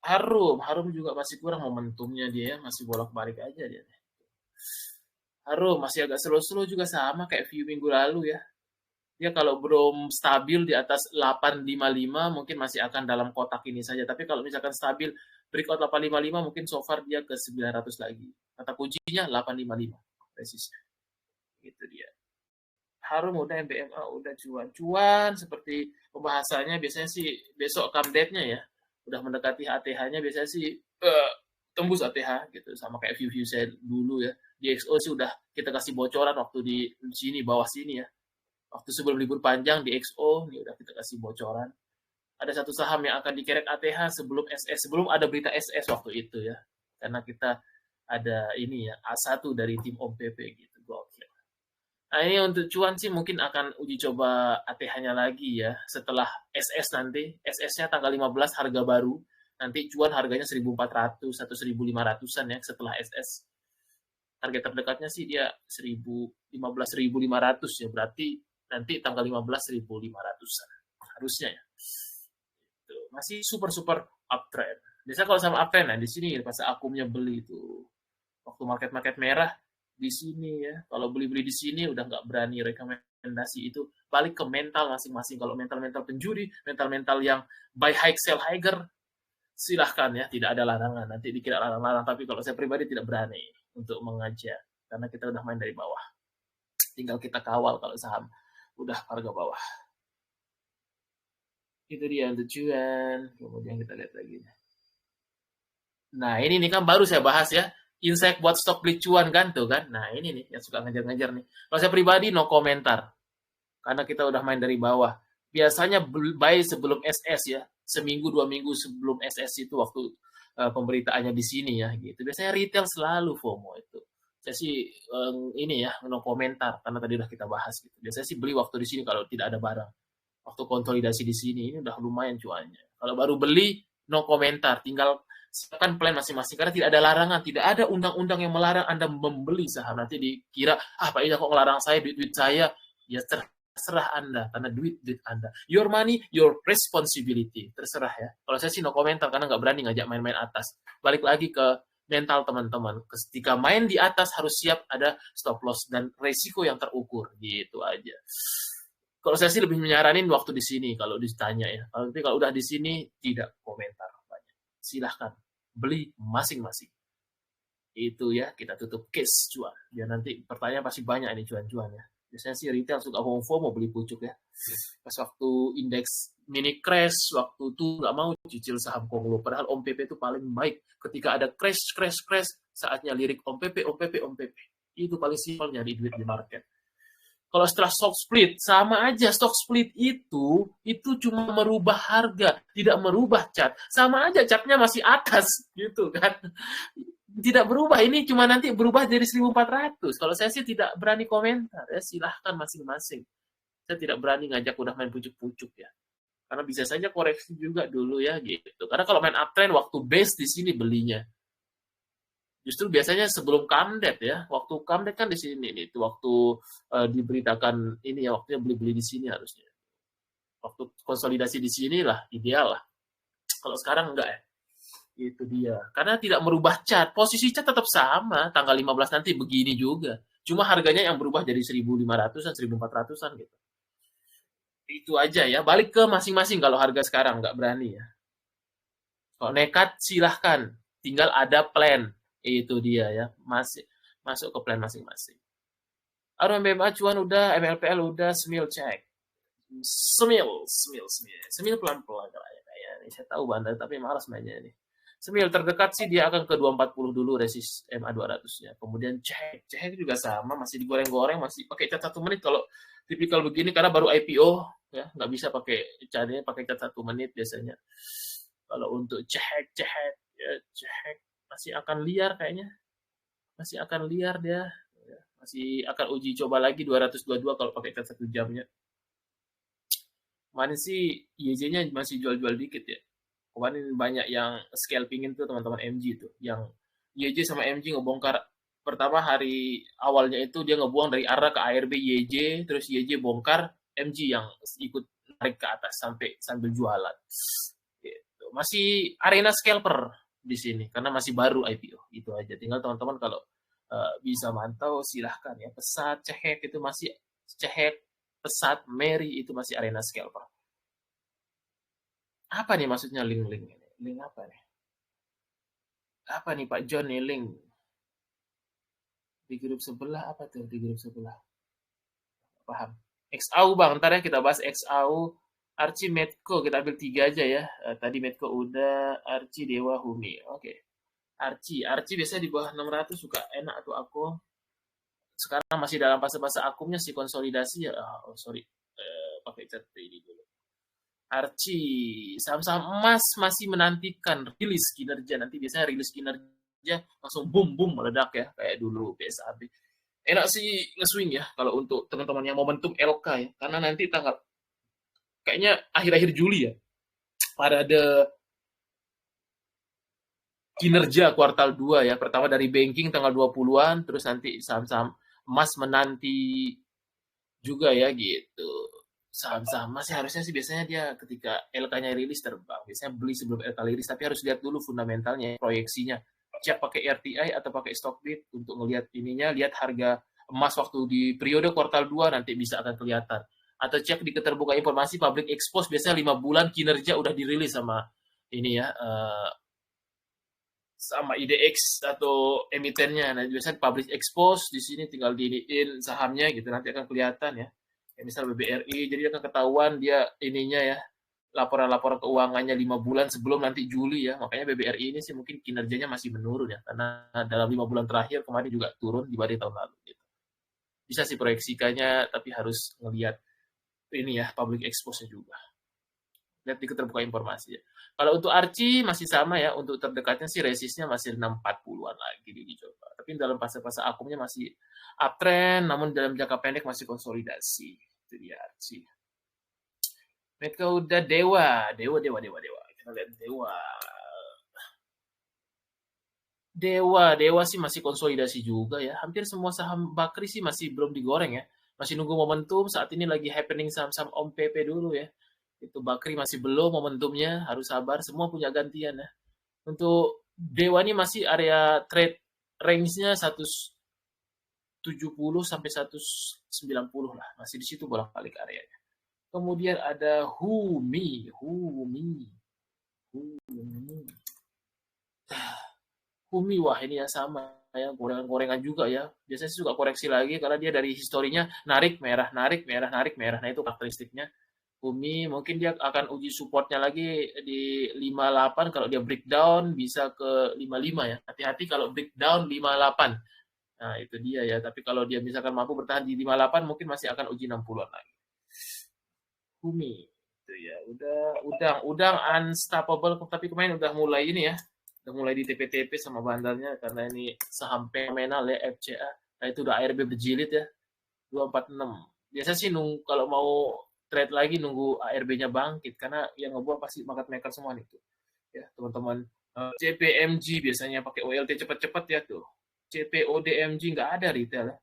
Harum juga masih kurang momentumnya dia, masih bolak-balik aja dia. Harum masih agak slow-slow juga sama kayak view minggu lalu ya. Dia kalau belum stabil di atas 855 mungkin masih akan dalam kotak ini saja. Tapi kalau misalkan stabil breakout 855 mungkin so far dia ke 900 lagi. Kata kuncinya 855 resistnya. Gitu dia. Harum udah, MBMA udah, cuan seperti pembahasannya biasanya sih besok come date-nya ya. Udah mendekati ATH-nya biasanya sih tembus ATH gitu sama kayak view saya dulu ya. Di XO sih udah kita kasih bocoran waktu di sini bawah sini ya. Waktu sebelum libur panjang di XO, ini udah kita kasih bocoran. Ada satu saham yang akan dikerek ATH sebelum SS, sebelum ada berita SS waktu itu ya. Karena kita ada ini ya, A1 dari tim Om PP gitu. Gokil. Nah ini untuk cuan sih mungkin akan uji coba ATH-nya lagi ya. Setelah SS nanti, SS-nya tanggal 15 harga baru. Nanti cuan harganya 1.400 atau 1.500-an ya setelah SS. Target terdekatnya sih dia 15.500 ya. Berarti nanti tanggal 15 1.500-an harusnya ya. Itu masih super uptrend. Biasanya kalau sama uptrend, nah di sini pas akumnya beli itu waktu market merah di sini ya. Kalau beli di sini udah nggak berani rekomendasi itu. Balik ke mental masing-masing. Kalau mental penjuri, mental yang buy high sell higher, silahkan ya, tidak ada larangan. Nanti dikira larang-larang, tapi kalau saya pribadi tidak berani untuk mengajak karena kita udah main dari bawah. Tinggal kita kawal kalau saham udah harga bawah. Itu dia untuk cuan. Kemudian kita lihat lagi. Nah ini nih kan baru saya bahas ya. Insight buat stok beli cuan kan tuh kan. Nah ini nih yang suka ngejar-ngejar nih. Kalau saya pribadi no komentar. Karena kita udah main dari bawah. Biasanya buy sebelum SS ya. Seminggu 2 minggu sebelum SS itu waktu pemberitaannya di sini ya gitu. Biasanya retail selalu FOMO itu. Saya sih ini ya no komentar karena tadi udah kita bahas gitu. Biasanya sih beli waktu di sini kalau tidak ada barang. Waktu konsolidasi di sini ini udah lumayan cuannya. Kalau baru beli no komentar, tinggal siapkan plan masing-masing karena tidak ada larangan, tidak ada undang-undang yang melarang Anda membeli saham. Nanti dikira Pak Ida kok ngelarang saya duit saya. Ya terserah Anda karena duit Anda. Your money, your responsibility. Terserah ya. Kalau saya sih no komentar karena nggak berani ngajak main-main atas. Balik lagi ke mental teman-teman. Ketika main di atas harus siap ada stop loss dan resiko yang terukur gitu aja. Kalau saya sih lebih menyaranin waktu di sini kalau ditanya ya. Tapi kalau udah di sini tidak komentar banyak. Silahkan beli masing-masing. Itu ya kita tutup case cuan. Ya nanti pertanyaan pasti banyak ini cuan-cuan ya. Biasanya sih retail suka FOMO beli pucuk ya. Pas waktu indeks mini crash, waktu itu nggak mau cicil saham Konglo. Padahal Om PP itu paling baik. Ketika ada crash, saatnya lirik Om PP. Itu paling simpel nyari duit di market. Kalau setelah stock split, sama aja stock split itu cuma merubah harga, tidak merubah chart. Sama aja chartnya masih atas, gitu kan. Tidak berubah, ini cuma nanti berubah jadi 1.400. Kalau saya sih tidak berani komentar, ya silahkan masing-masing. Saya tidak berani ngajak udah main pucuk-pucuk ya. Karena bisa saja koreksi juga dulu ya, gitu. Karena kalau main uptrend, waktu base di sini belinya. Justru biasanya sebelum Kamdet ya, waktu Kamdet kan di sini nih, itu waktu diberitakan ini ya, waktunya beli-beli di sini harusnya. Waktu konsolidasi di sini lah, ideal lah. Kalau sekarang enggak ya. Itu dia. Karena tidak merubah chart, posisi chart tetap sama, tanggal 15 nanti begini juga. Cuma harganya yang berubah jadi 1.500-an, 1.400-an gitu. Itu aja ya, balik ke masing-masing kalau harga sekarang, nggak berani ya. Kalau nekat silahkan, tinggal ada plan. Itu dia ya, masuk ke plan masing-masing. Arum MBMA cuan udah, MLPL udah, Smil cek. Semil pelan-pelan kayak ini. Saya tahu bandar tapi malas mainnya nih. Semil terdekat sih dia akan ke 240 dulu resist MA 200-nya. Kemudian cek juga sama, masih digoreng-goreng, masih pakai cat 1 menit kalau tipikal begini karena baru IPO ya, nggak bisa pakai cat 1 menit biasanya. Kalau untuk cek masih akan liar kayaknya. Masih akan liar dia. Masih akan uji coba lagi 222 kalau pakai cat 1 jamnya. Kemarin sih YJ-nya masih jual-jual dikit ya. Kemarin banyak yang scalpingin tuh teman-teman MG itu, yang YJ sama MG ngebongkar. Pertama hari awalnya itu dia ngebuang dari arah ke ARB YJ, terus YJ bongkar, MG yang ikut narik ke atas sampai sambil jualan. Gitu. Masih arena scalper di sini karena masih baru IPO. Itu aja. Tinggal teman-teman kalau bisa mantau silahkan ya. Pesat, cehek itu masih cehek, pesat, Mary itu masih arena scalper. Apa nih maksudnya link-link ini? Link apa nih? Apa nih Pak John nih link? Di grup sebelah apa tuh di grup sebelah? Paham. XAU Bang, ntar ya kita bahas XAU. Archie Medco, kita ambil 3 aja ya. Tadi Medco udah, Archie Dewa Humi. Oke. Archie biasanya di bawah 600 suka enak tuh aku. Sekarang masih dalam fase-fase akumnya sih konsolidasi ya. Oh, sorry. Pakai cat ini dulu. Archie, saham-saham emas masih menantikan rilis kinerja. Nanti biasanya rilis kinerja langsung boom boom meledak ya kayak dulu PSAB. Enak sih nge-swing ya kalau untuk teman-teman yang momentum LK ya, karena nanti tanggal kayaknya akhir-akhir Juli ya parade kinerja kuartal 2 ya. Pertama dari banking tanggal 20-an, terus nanti saham-saham emas menanti juga ya gitu. Saham-saham emas harusnya sih biasanya dia ketika LK-nya rilis terbang. Biasanya beli sebelum LK rilis, tapi harus lihat dulu fundamentalnya, proyeksinya. Cek pakai RTI atau pakai Stockbit untuk ngelihat ininya, lihat harga emas waktu di periode kuartal 2 nanti bisa akan kelihatan. Atau cek di keterbukaan informasi public expose, biasanya 5 bulan kinerja udah dirilis sama ini ya, sama IDX atau emitennya. Nah, biasanya public expose di sini tinggal diiniin sahamnya gitu, nanti akan kelihatan ya. Kayak misal BBRI, jadi akan ketahuan dia ininya ya, laporan-laporan keuangannya 5 bulan sebelum nanti Juli ya. Makanya BBRI ini sih mungkin kinerjanya masih menurun ya, karena dalam 5 bulan terakhir kemarin juga turun dibanding tahun lalu gitu. Bisa sih proyeksikannya, tapi harus ngelihat ini ya, public expose-nya juga. Lihat di keterbukaan informasi ya. Kalau untuk Archie masih sama ya, untuk terdekatnya sih resistnya masih 640-an lagi dicoba. Tapi dalam fase-fase akumnya masih uptrend, namun dalam jangka pendek masih konsolidasi. Itu dia Archie. Mereka udah Dewa. Kita lihat Dewa. Dewa sih masih konsolidasi juga ya. Hampir semua saham Bakri sih masih belum digoreng ya. Masih nunggu momentum, saat ini lagi happening saham-saham Om PP dulu ya. Itu Bakri masih belum momentumnya, harus sabar, semua punya gantian ya. Untuk Dewa ini masih area trade range-nya 170 sampai 190 lah, masih di situ bolak-balik areanya. Kemudian ada Humi. Humi, wah ini ya sama ya, gorengan-gorengan juga ya. Biasanya sih suka koreksi lagi karena dia dari historinya narik merah, narik merah, narik merah. Nah itu karakteristiknya. Umi mungkin dia akan uji supportnya lagi di 58, kalau dia breakdown bisa ke 55 ya. Hati-hati kalau breakdown 58. Nah, itu dia ya. Tapi kalau dia misalkan mampu bertahan di 58 mungkin masih akan uji 60-an lagi. Umi itu ya. Udang unstoppable, tapi kemarin udah mulai ini ya. Udah mulai di TP-TP sama bandarnya karena ini saham fenomenal ya FCA. Nah, itu udah ARB berjilid ya. 246. Biasa sih kalau mau trade lagi nunggu ARB-nya bangkit karena yang ngebuang pasti market maker semua nih tuh. Ya, teman-teman. CPMG biasanya pakai OLT cepat-cepat ya tuh. CPODMG nggak ada retail ya.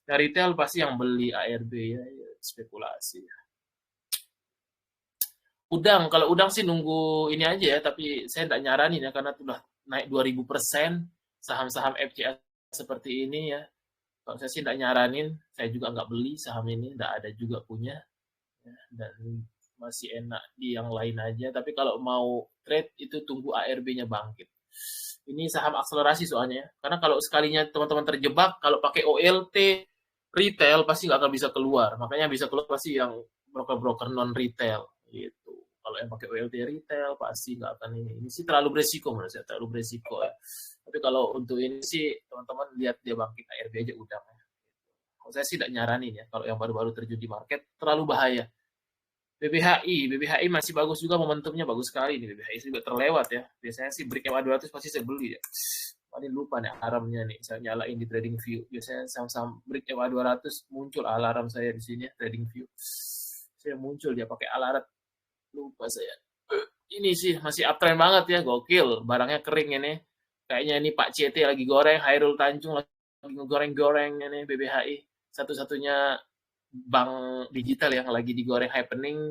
Nah, retail pasti yang beli ARB ya, spekulasi. Kalau udang sih nunggu ini aja ya, tapi saya nggak nyaranin ya karena sudah naik 2000%, saham-saham FCA seperti ini ya. Kalau saya sih nggak nyaranin, saya juga nggak beli saham ini, nggak ada juga punya. Ya, dan masih enak di yang lain aja. Tapi kalau mau trade itu tunggu ARB-nya bangkit. Ini saham akselerasi soalnya. Karena kalau sekalinya teman-teman terjebak, kalau pakai OLT retail pasti nggak akan bisa keluar. Makanya bisa keluar pasti yang broker-broker non retail gitu. Kalau yang pakai OLT retail pasti nggak akan ini. Ini sih terlalu beresiko menurut saya, terlalu beresiko ya. Tapi kalau untuk ini sih teman-teman lihat dia bangkit ARB aja udah. Kalau saya sih tidak nyaranin ya. Kalau yang baru-baru terjun di market terlalu bahaya. BBHI masih bagus juga, momentumnya bagus sekali nih. BBHI juga terlewat ya. Biasanya sih break MA 200 pasti saya beli ya. Ini lupa nih alarmnya nih, saya nyalain di trading view. Biasanya saham-saham break MA 200 muncul alarm saya di sini ya, trading view. Saya muncul dia pakai Alarat, lupa saya. Ini sih masih uptrend banget ya, gokil. Barangnya kering ini. Kayaknya ini Pak CT lagi goreng, Hairul Tanjung lagi goreng-goreng ini BBHI. Satu-satunya bank digital yang lagi digoreng happening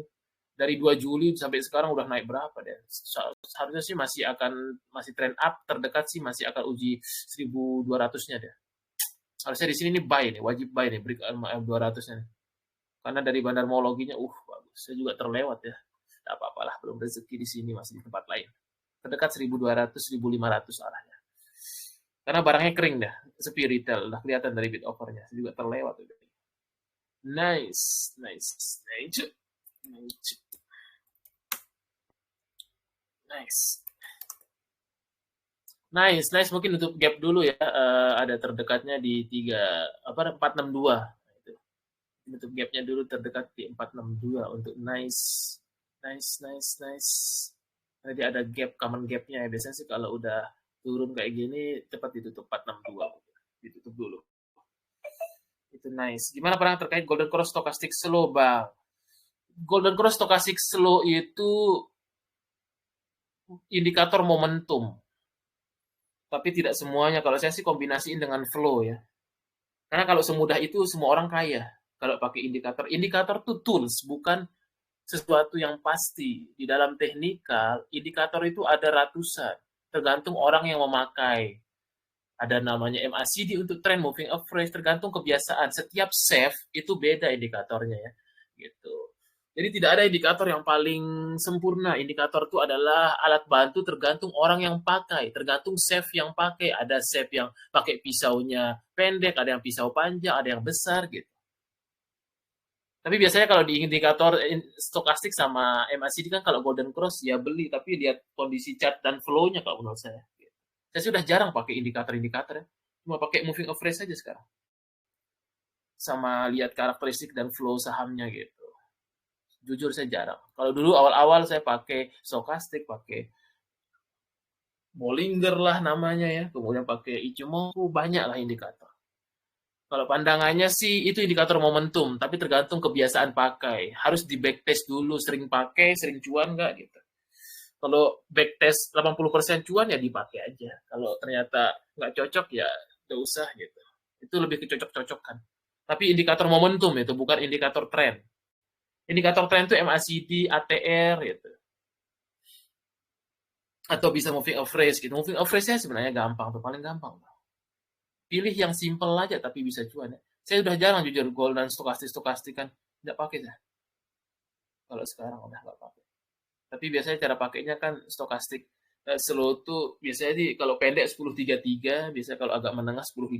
dari 2 Juli sampai sekarang udah naik berapa deh. Seharusnya sih masih trend up, terdekat sih masih akan uji 1.200-nya deh. Harusnya di sini nih buy nih, wajib buy nih break 200-nya nih. Karena dari bandarmologinya bagus. Saya juga terlewat ya. Tidak apa-apa lah, belum rezeki di sini, masih di tempat lain. Terdekat 1.200, 1.500 arahnya. Karena barangnya kering dah, sepi retail, udah kelihatan dari bid offernya. Saya juga terlewat. Nice. Nice. Mungkin untuk gap dulu ya. Ada terdekatnya di 462. Itu. Untuk gapnya dulu terdekat di 462 untuk nice. Jadi ada gap, common gapnya ya. Biasanya sih kalau udah turun kayak gini, cepat ditutup 462. Ditutup dulu. Itu nice. Gimana perang terkait Golden Cross Stochastic Slow, Bang? Golden Cross Stochastic Slow itu indikator momentum. Tapi tidak semuanya. Kalau saya sih kombinasiin dengan flow ya. Karena kalau semudah itu semua orang kaya. Kalau pakai indikator. Indikator itu tools, bukan sesuatu yang pasti. Di dalam teknikal, indikator itu ada ratusan. Tergantung orang yang memakai. Ada namanya MACD untuk trend moving average, tergantung kebiasaan. Setiap safe itu beda indikatornya ya. Gitu. Jadi tidak ada indikator yang paling sempurna. Indikator itu adalah alat bantu tergantung orang yang pakai, tergantung safe yang pakai. Ada safe yang pakai pisaunya pendek, ada yang pisau panjang, ada yang besar gitu. Tapi biasanya kalau di indikator stokastik sama MACD kan kalau Golden Cross ya beli, tapi lihat kondisi chart dan flow-nya kalau menurut saya. Saya sudah jarang pakai indikator-indikator ya. Cuma pakai moving average saja sekarang. Sama lihat karakteristik dan flow sahamnya gitu. Jujur saya jarang. Kalau dulu awal-awal saya pakai stokastik, pakai Bollinger lah namanya ya. Kemudian pakai Ichimoku, banyak lah indikator. Kalau pandangannya sih itu indikator momentum, tapi tergantung kebiasaan pakai. Harus di backtest dulu, sering pakai, sering cuan nggak gitu. Kalau backtest 80% cuan ya dipakai aja. Kalau ternyata nggak cocok ya nggak usah gitu. Itu lebih ke cocok-cocokan. Tapi indikator momentum itu bukan indikator tren. Indikator tren itu MACD, ATR gitu. Atau bisa moving average gitu. Moving average-nya sebenarnya gampang tuh, paling gampang. Pilih yang simple aja tapi bisa cuan ya. Saya udah jarang jujur gold dan stokastik kan nggak pakai ya. Kalau sekarang udah nggak pakai. Tapi biasanya cara pakainya kan stokastik slow tuh biasanya di kalau pendek 10.33, biasanya kalau agak menengah 10.55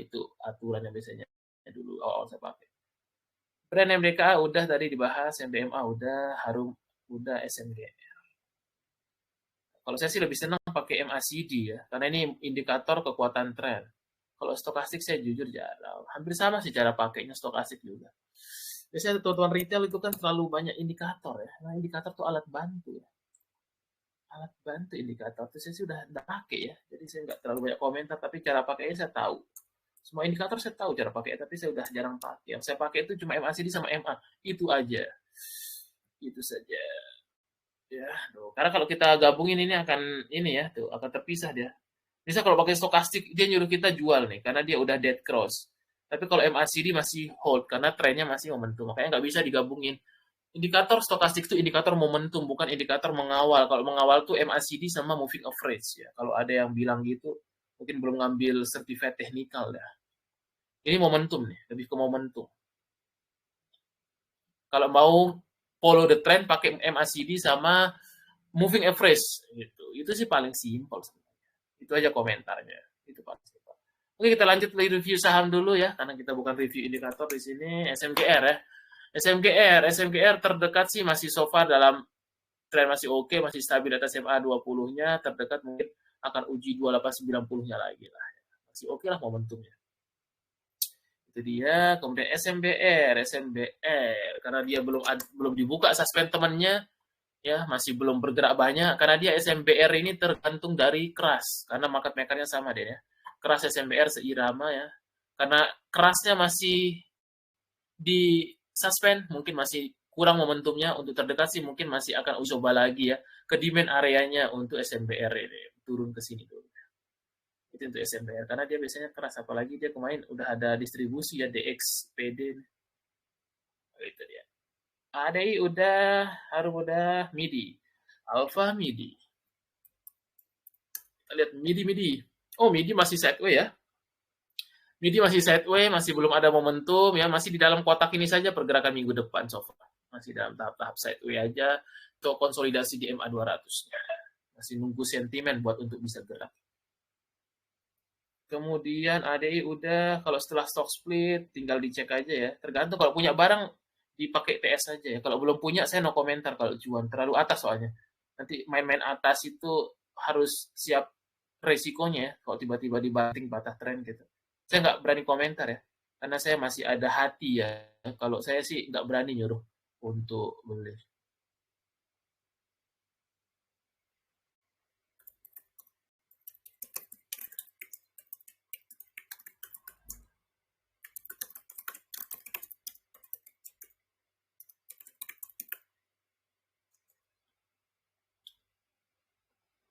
itu aturannya biasanya dulu awal saya pakai. Brand MDKA udah tadi dibahas, MDMA udah, Harum udah, SMGR. Kalau saya sih lebih senang pakai MACD ya, karena ini indikator kekuatan tren. Kalau stokastik saya jujur jarang. Hampir sama sih cara pakainya stokastik juga. Biasanya teman-teman retail itu kan terlalu banyak indikator ya. Nah, indikator itu alat bantu ya. Alat bantu indikator itu saya sudah tidak pakai ya. Jadi saya nggak terlalu banyak komentar, tapi cara pakainya saya tahu. Semua indikator saya tahu cara pakai, tapi saya udah jarang pakai. Yang saya pakai itu cuma MACD sama MA. Itu aja. Itu saja. Ya, tuh. Karena kalau kita gabungin ini akan terpisah dia. Bisa kalau pakai stokastik dia nyuruh kita jual nih karena dia udah dead cross. Tapi kalau MACD masih hold karena trennya masih momentum. Makanya nggak bisa digabungin. Indikator stokastik itu indikator momentum, bukan indikator mengawal. Kalau mengawal tuh MACD sama moving average ya. Kalau ada yang bilang gitu, mungkin belum ngambil certificate technical dah. Ini momentum nih, lebih ke momentum. Kalau mau follow the trend pakai MACD sama moving average gitu. Itu sih paling simpel sebenarnya. Itu aja komentarnya. Itu paling simpel. Oke, kita lanjut review saham dulu ya, karena kita bukan review indikator di sini. SMGR ya. SMGR terdekat sih masih so far dalam tren masih oke, masih stabil di atas MA 20-nya, terdekat mungkin akan uji 2890-nya lagi lah. Masih oke lah momentumnya. Itu dia. Kemudian SMBR karena dia belum dibuka suspend temannya ya, masih belum bergerak banyak karena dia SMBR ini tergantung dari keras karena market makernya sama deh ya. Keras SMBR seirama ya. Karena kerasnya masih di suspend mungkin masih kurang momentumnya. Untuk terdekat sih mungkin masih akan coba lagi ya ke demand areanya untuk SMPR ini, turun ke sini dulu. Itu untuk SMPR karena dia biasanya keras, apalagi dia kemarin udah ada distribusi ya DXPD. Itu dia. ADI udah, Harum udah, MIDI. Alpha MIDI. Kita lihat MIDI. Oh, MIDI masih sideways ya. MIDI masih sideways, masih belum ada momentum ya, masih di dalam kotak ini saja pergerakan minggu depan so far. Masih dalam tahap-tahap sideways aja untuk konsolidasi di MA 200-nya. Masih nunggu sentimen buat untuk bisa gerak. Kemudian ADI udah, kalau setelah stock split tinggal dicek aja ya. Tergantung, kalau punya barang dipakai TS saja ya. Kalau belum punya saya no komentar kalau jual terlalu atas soalnya. Nanti main-main atas itu harus siap resikonya ya. Kalau tiba-tiba dibanting patah tren gitu. Saya nggak berani komentar ya. Karena saya masih ada hati ya. Kalau saya sih nggak berani nyuruh untuk beli.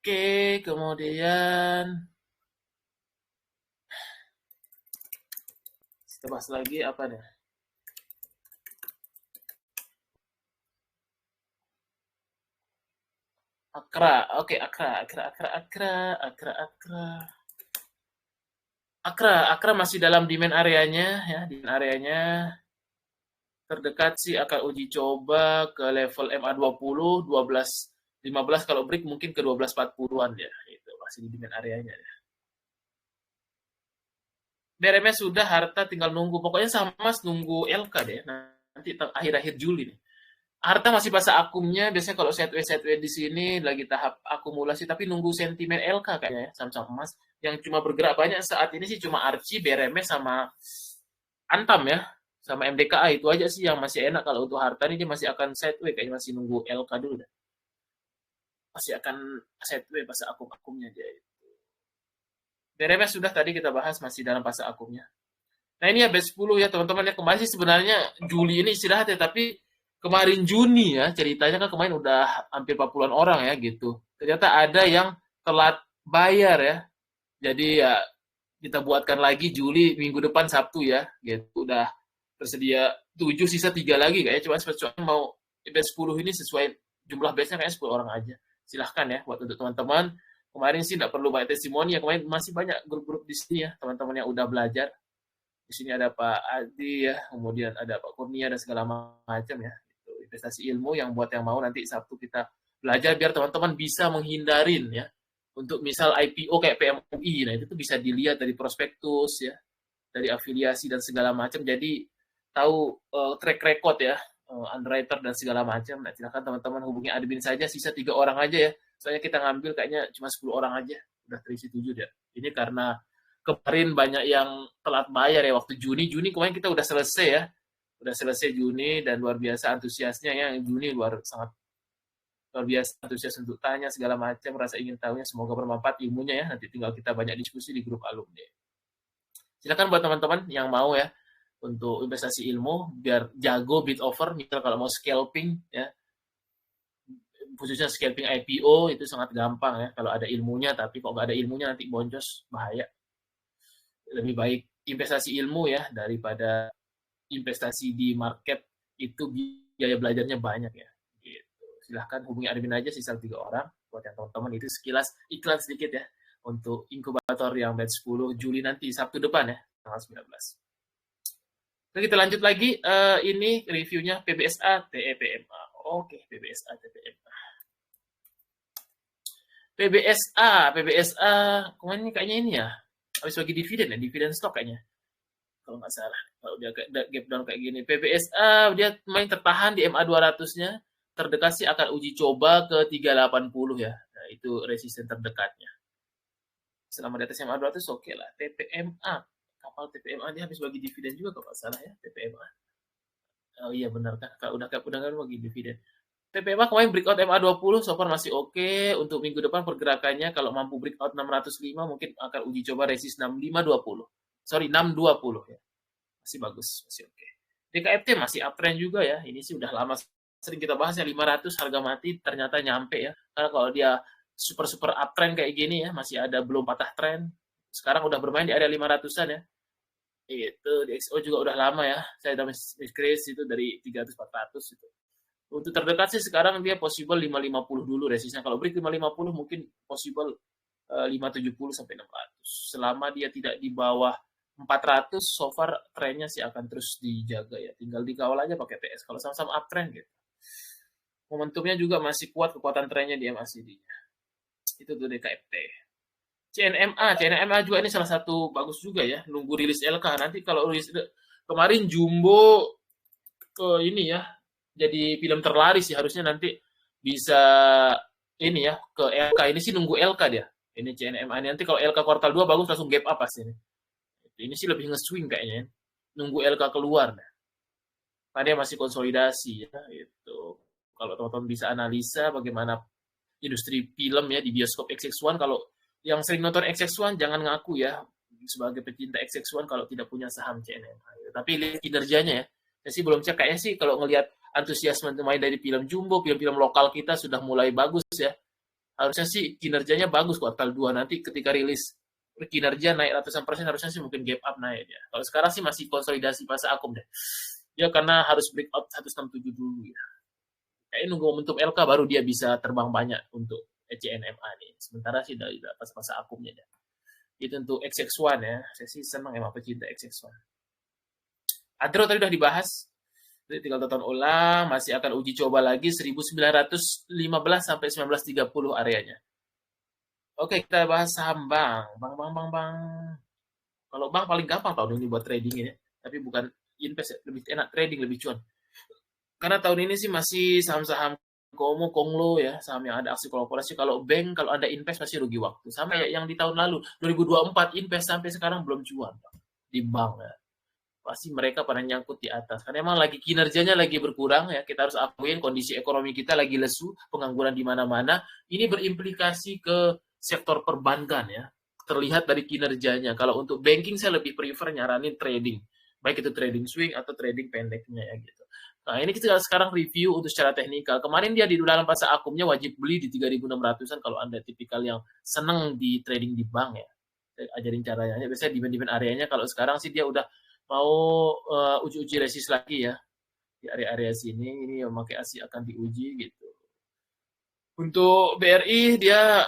Oke, kemudian kita bahas lagi apa nih? Akra, oke Akra masih dalam demand areanya ya, demand areanya terdekat sih akan uji coba ke level MA20, 12, 15 kalau break mungkin ke 1240-an ya. Itu masih di demand areanya ya. BRMS sudah, Harta tinggal nunggu. Pokoknya sama Mas nunggu LK deh. Nanti akhir-akhir Juli nih. Harta masih fase akumnya, biasanya kalau sideways di sini lagi tahap akumulasi, tapi nunggu sentimen LK kayaknya ya, saham-saham emas. Yang cuma bergerak banyak saat ini sih cuma Archie, BRMS, sama Antam ya, sama MDKA. Itu aja sih yang masih enak. Kalau untuk Harta ini dia masih akan sideways, kayaknya masih nunggu LK dulu dah. Masih akan sideways fase akum-akumnya dia. BRMS sudah tadi kita bahas, masih dalam fase akumnya. Nah ini ya batch 10 ya teman-teman ya, kemarin sih sebenarnya Juli ini istirahat ya, tapi kemarin Juni ya ceritanya kan kemarin udah hampir 40-an orang ya gitu. Ternyata ada yang telat bayar ya. Jadi ya kita buatkan lagi Juli minggu depan Sabtu ya gitu. Udah tersedia 7, sisa 3 lagi kayaknya, cuma mau batch 10 ini sesuai jumlah batchnya kayaknya 10 orang aja. Silahkan ya buat untuk teman-teman. Kemarin sih nggak perlu banyak testimoni ya, kemarin masih banyak grup-grup di sini ya teman-teman yang udah belajar. Di sini ada Pak Adi ya, kemudian ada Pak Kurnia dan segala macam ya. Itu investasi ilmu yang buat yang mau nanti Sabtu kita belajar biar teman-teman bisa menghindarin ya. Untuk misal IPO kayak PMUI, nah itu tuh bisa dilihat dari prospektus ya, dari afiliasi dan segala macam. Jadi tahu track record ya, underwriter dan segala macam. Nah, silakan teman-teman hubungi admin saja, sisa 3 orang aja ya. Soalnya kita ngambil kayaknya cuma 10 orang aja, udah terisi 7 ya. Ini karena kemarin banyak yang telat bayar ya waktu Juni kemarin kita udah selesai ya, udah selesai Juni dan luar biasa antusiasnya ya. Juni sangat luar biasa antusias untuk tanya segala macam, rasa ingin tahunya, semoga bermanfaat ilmunya ya. Nanti tinggal kita banyak diskusi di grup alumni. Silakan buat teman-teman yang mau ya untuk investasi ilmu biar jago bid over, misal kalau mau scalping ya, khususnya scalping IPO itu sangat gampang ya kalau ada ilmunya, tapi kalau nggak ada ilmunya nanti boncos, bahaya. Lebih baik investasi ilmu ya daripada investasi di market, itu biaya belajarnya banyak ya. Gitu. Silahkan hubungi admin aja sisa 3 orang buat yang teman-teman. Itu sekilas iklan sedikit ya untuk inkubator yang batch 10 Juli nanti Sabtu depan ya tanggal 19. Oke, kita lanjut lagi. Ini reviewnya PBSA TEPMA. Oke, PBSA TEPMA. PBSA kemarin kayaknya ini ya habis bagi dividen ya, dividen stok kayaknya kalau nggak salah. Kalau dia gap down kayak gini, PBSA dia main tertahan di MA 200-nya, terdekat sih akan uji coba ke 380 ya. Nah, itu resisten terdekatnya. Selama di atas MA 200 oke lah. TPMA, kapal TPMA dia habis bagi dividen juga kalau nggak salah ya, TPMA. Oh iya benar kan, kalau udah kan bagi dividen. TPMA kemarin breakout MA20 so far masih oke. Untuk minggu depan pergerakannya kalau mampu breakout 605 mungkin akan uji coba resist 6520. Sorry, 620 ya. Masih bagus, masih oke. DKFT masih uptrend juga ya. Ini sih udah lama sering kita bahas ya 500 harga mati ternyata nyampe ya. Karena kalau dia super uptrend kayak gini ya, masih ada belum patah tren. Sekarang udah bermain di area 500-an ya. Itu di XO juga udah lama ya. Saya udah miss itu dari 300 400 itu. Untuk terdekat sih sekarang dia possible 550 dulu resistnya. Kalau break 550 mungkin possible 570 sampai 600. Selama dia tidak di bawah 400, so far trennya sih akan terus dijaga ya. Tinggal dikawal aja pakai TS. Kalau sama-sama uptrend gitu. Momentumnya juga masih kuat, kekuatan trennya dia masih di. Itu tuh DKFT. CNMA juga ini salah satu bagus juga ya. Nunggu rilis LK. Nanti kalau rilis kemarin Jumbo ke ini ya, jadi film terlaris sih harusnya nanti bisa ini ya ke LK. Ini sih nunggu LK dia. Ini CNMA ini nanti kalau LK kuartal 2 bagus langsung gap up pasti ini. Ini sih lebih nge-swing kayaknya. Nunggu LK keluar. Nah. Karena dia masih konsolidasi ya itu. Kalau teman-teman bisa analisa bagaimana industri film ya di bioskop XX1, kalau yang sering nonton XX1 jangan ngaku ya sebagai pecinta XX1 kalau tidak punya saham CNMA. Tapi lihat kinerjanya ya. Saya sih belum cek kayaknya sih kalau ngelihat antusiasme main dari film Jumbo, film-film lokal kita sudah mulai bagus ya. Harusnya sih kinerjanya bagus kuartal 2 nanti ketika rilis kinerja naik ratusan persen harusnya sih mungkin gap up naik ya. Kalau sekarang sih masih konsolidasi pasar akum deh. Ya karena harus breakout 167 dulu ya. Kayaknya nunggu momentum LK baru dia bisa terbang banyak untuk CNMA nih. Sementara sih udah pas-pas akumnya deh. Itu untuk XX1 ya. Saya sih senang emang pecinta XX1. Adro tadi udah dibahas. Jadi tinggal tonton ulang, masih akan uji coba lagi 1915 sampai 1930 areanya. Oke, kita bahas saham Bang. Bang. Kalau Bang paling gampang tahun ini buat trading ya. Tapi bukan invest, lebih enak trading, lebih cuan. Karena tahun ini sih masih saham-saham Komo, Konglo ya, saham yang ada aksi kolaborasi. Kalau bank, kalau Anda invest pasti rugi waktu. Sama ya yang di tahun lalu, 2024 invest sampai sekarang belum cuan di bank ya. Pasti mereka pada nyangkut di atas. Karena emang lagi kinerjanya lagi berkurang ya. Kita harus akuin kondisi ekonomi kita lagi lesu, pengangguran di mana-mana. Ini berimplikasi ke sektor perbankan ya. Terlihat dari kinerjanya. Kalau untuk banking saya lebih prefer nyaranin trading. Baik itu trading swing atau trading pendeknya ya gitu. Nah, ini kita sekarang review untuk secara teknikal. Kemarin dia di dalam pasar akumnya wajib beli di 3.600-an kalau Anda tipikal yang seneng di trading di bank ya. Saya ajarin caranya. Biasanya demand areanya kalau sekarang sih dia udah mau uji-uji resist lagi ya di area-area sini. Ini yang pakai ASI akan diuji gitu. Untuk BRI dia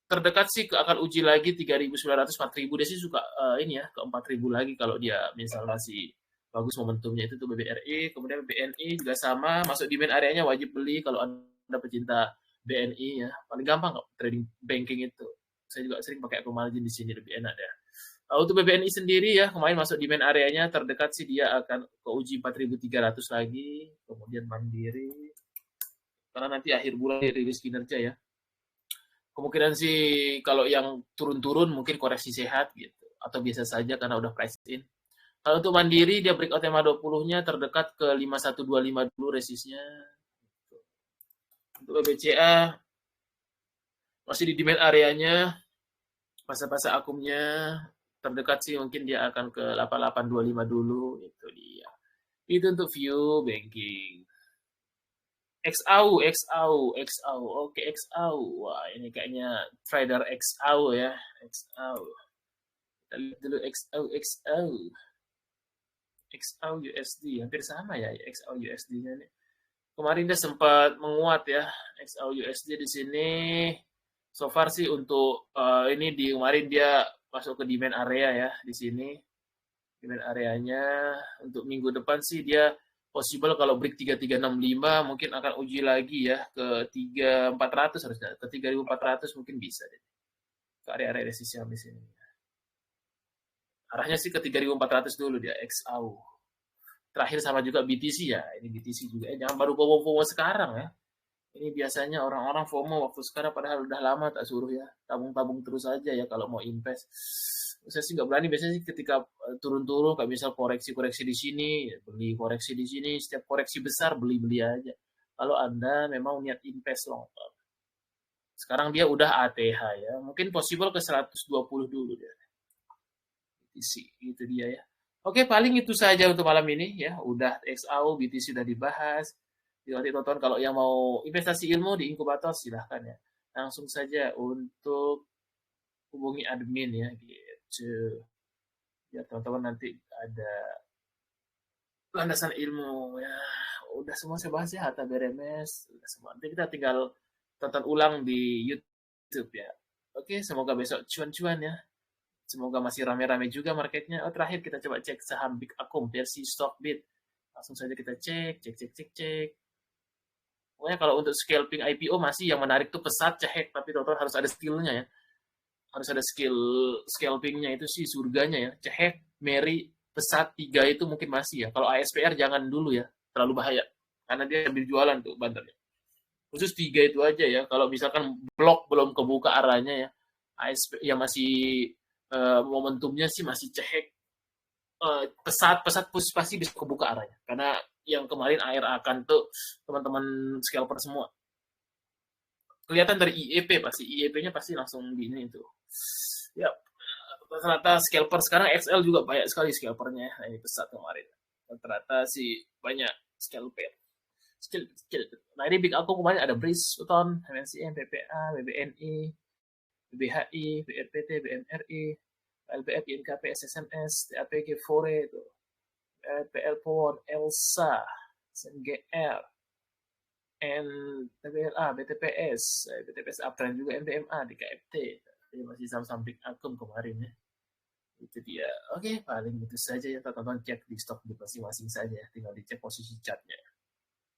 terdekat sih akan uji lagi 3.900 4.000 dia sih suka ini ya ke 4.000 lagi kalau dia misal masih bagus momentumnya itu tuh BRI. Kemudian BNI juga sama masuk demand areanya wajib beli kalau Anda pecinta BNI ya. Paling gampang kok trading banking itu. Saya juga sering pakai aku margin di sini lebih enak deh. Untuk BBNI sendiri ya kemarin masuk demand areanya terdekat sih dia akan ke uji 4.300 lagi. Kemudian Mandiri karena nanti akhir bulan rilis kinerja ya. Kemungkinan sih kalau yang turun-turun mungkin koreksi sehat gitu atau biasa saja karena udah price in. Kalau untuk Mandiri dia breakout EMA 20-nya terdekat ke 5125 dulu resistnya. Untuk BBCA masih di demand areanya pasar-pasar akumnya terdekat sih mungkin dia akan ke 8825 dulu itu dia. Itu untuk view banking. XAU. Oke, XAU. Wah, ini kayaknya trader XAU ya. XAU. Kita lihat dulu XAU. XAU USD. Hampir sama ya XAU USD-nya nih. Kemarin dia sempat menguat ya. XAU USD di sini. So far sih untuk ini di kemarin dia masuk ke demand area ya di sini. Demand areanya untuk minggu depan sih dia possible kalau break 3365 mungkin akan uji lagi ya ke 3400 harusnya ke 3400 mungkin bisa deh ke area-area resistance di sini arahnya sih ke 3400 dulu dia XAU terakhir sama juga BTC ya ini BTC juga jangan baru FOMO sekarang ya ini biasanya orang-orang FOMO waktu sekarang padahal udah lama tak suruh ya tabung-tabung terus aja ya kalau mau invest saya sih nggak berani biasanya sih ketika turun-turun kayak misal koreksi-koreksi di sini beli koreksi di sini setiap koreksi besar beli-beli aja kalau Anda memang niat invest long term sekarang dia udah ATH ya mungkin possible ke 120 dulu dia BTC itu dia ya oke paling itu saja untuk malam ini ya udah XAU BTC sudah dibahas Nanti tonton kalau yang mau investasi ilmu di inkubator silahkan ya. Langsung saja untuk hubungi admin ya gitu. Biar teman-teman nanti ada landasan ilmu ya. Udah semua saya bahas ya, Hatta Beremes. Udah semua. Nanti kita tinggal tonton ulang di YouTube ya. Oke, semoga besok cuan-cuan ya. Semoga masih rame-rame juga marketnya. Oh, terakhir kita coba cek saham Big Akum versi Stockbit. Langsung saja kita cek. Pokoknya kalau untuk scalping IPO masih yang menarik tuh pesat, cehek, tapi total harus ada skillnya ya. Harus ada skill scalpingnya itu sih surganya ya. Cehek, Mary, pesat, tiga itu mungkin masih ya. Kalau ASPR jangan dulu ya, terlalu bahaya. Karena dia ambil jualan tuh bandarnya. Khusus tiga itu aja ya. Kalau misalkan blok belum kebuka arahnya ya, ASP ya masih momentumnya sih masih cehek. Pesat pasti bisa kebuka arahnya. Karena yang kemarin air akan tuh teman-teman scalper semua kelihatan dari IEP pasti IEP-nya pasti langsung di ini tuh ya. Ternyata scalper sekarang XL juga banyak sekali scalpernya. Nah, ini pesat kemarin ternyata sih banyak scalper skill. Nah ini big aku kemarin ada Breeze, Uton, MNCM, PPA, BBNI, BBHI, BRPT, BMRI, LBF, INKP, SSMS, TAPG, Fore, PL Power, Elsa, SNGR, NTBLA, BTPS Uptrend juga NTMA di KFT. Jadi masih sama-sama big akun kemarin ya. Itu dia. Oke, paling itu saja ya. Tonton cek di stok di masing-masing saja. Tinggal dicek posisi chartnya.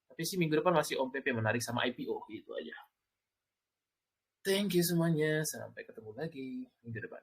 Tapi sih minggu depan masih OMPP menarik sama IPO. Itu aja. Thank you semuanya. Sampai ketemu lagi minggu depan.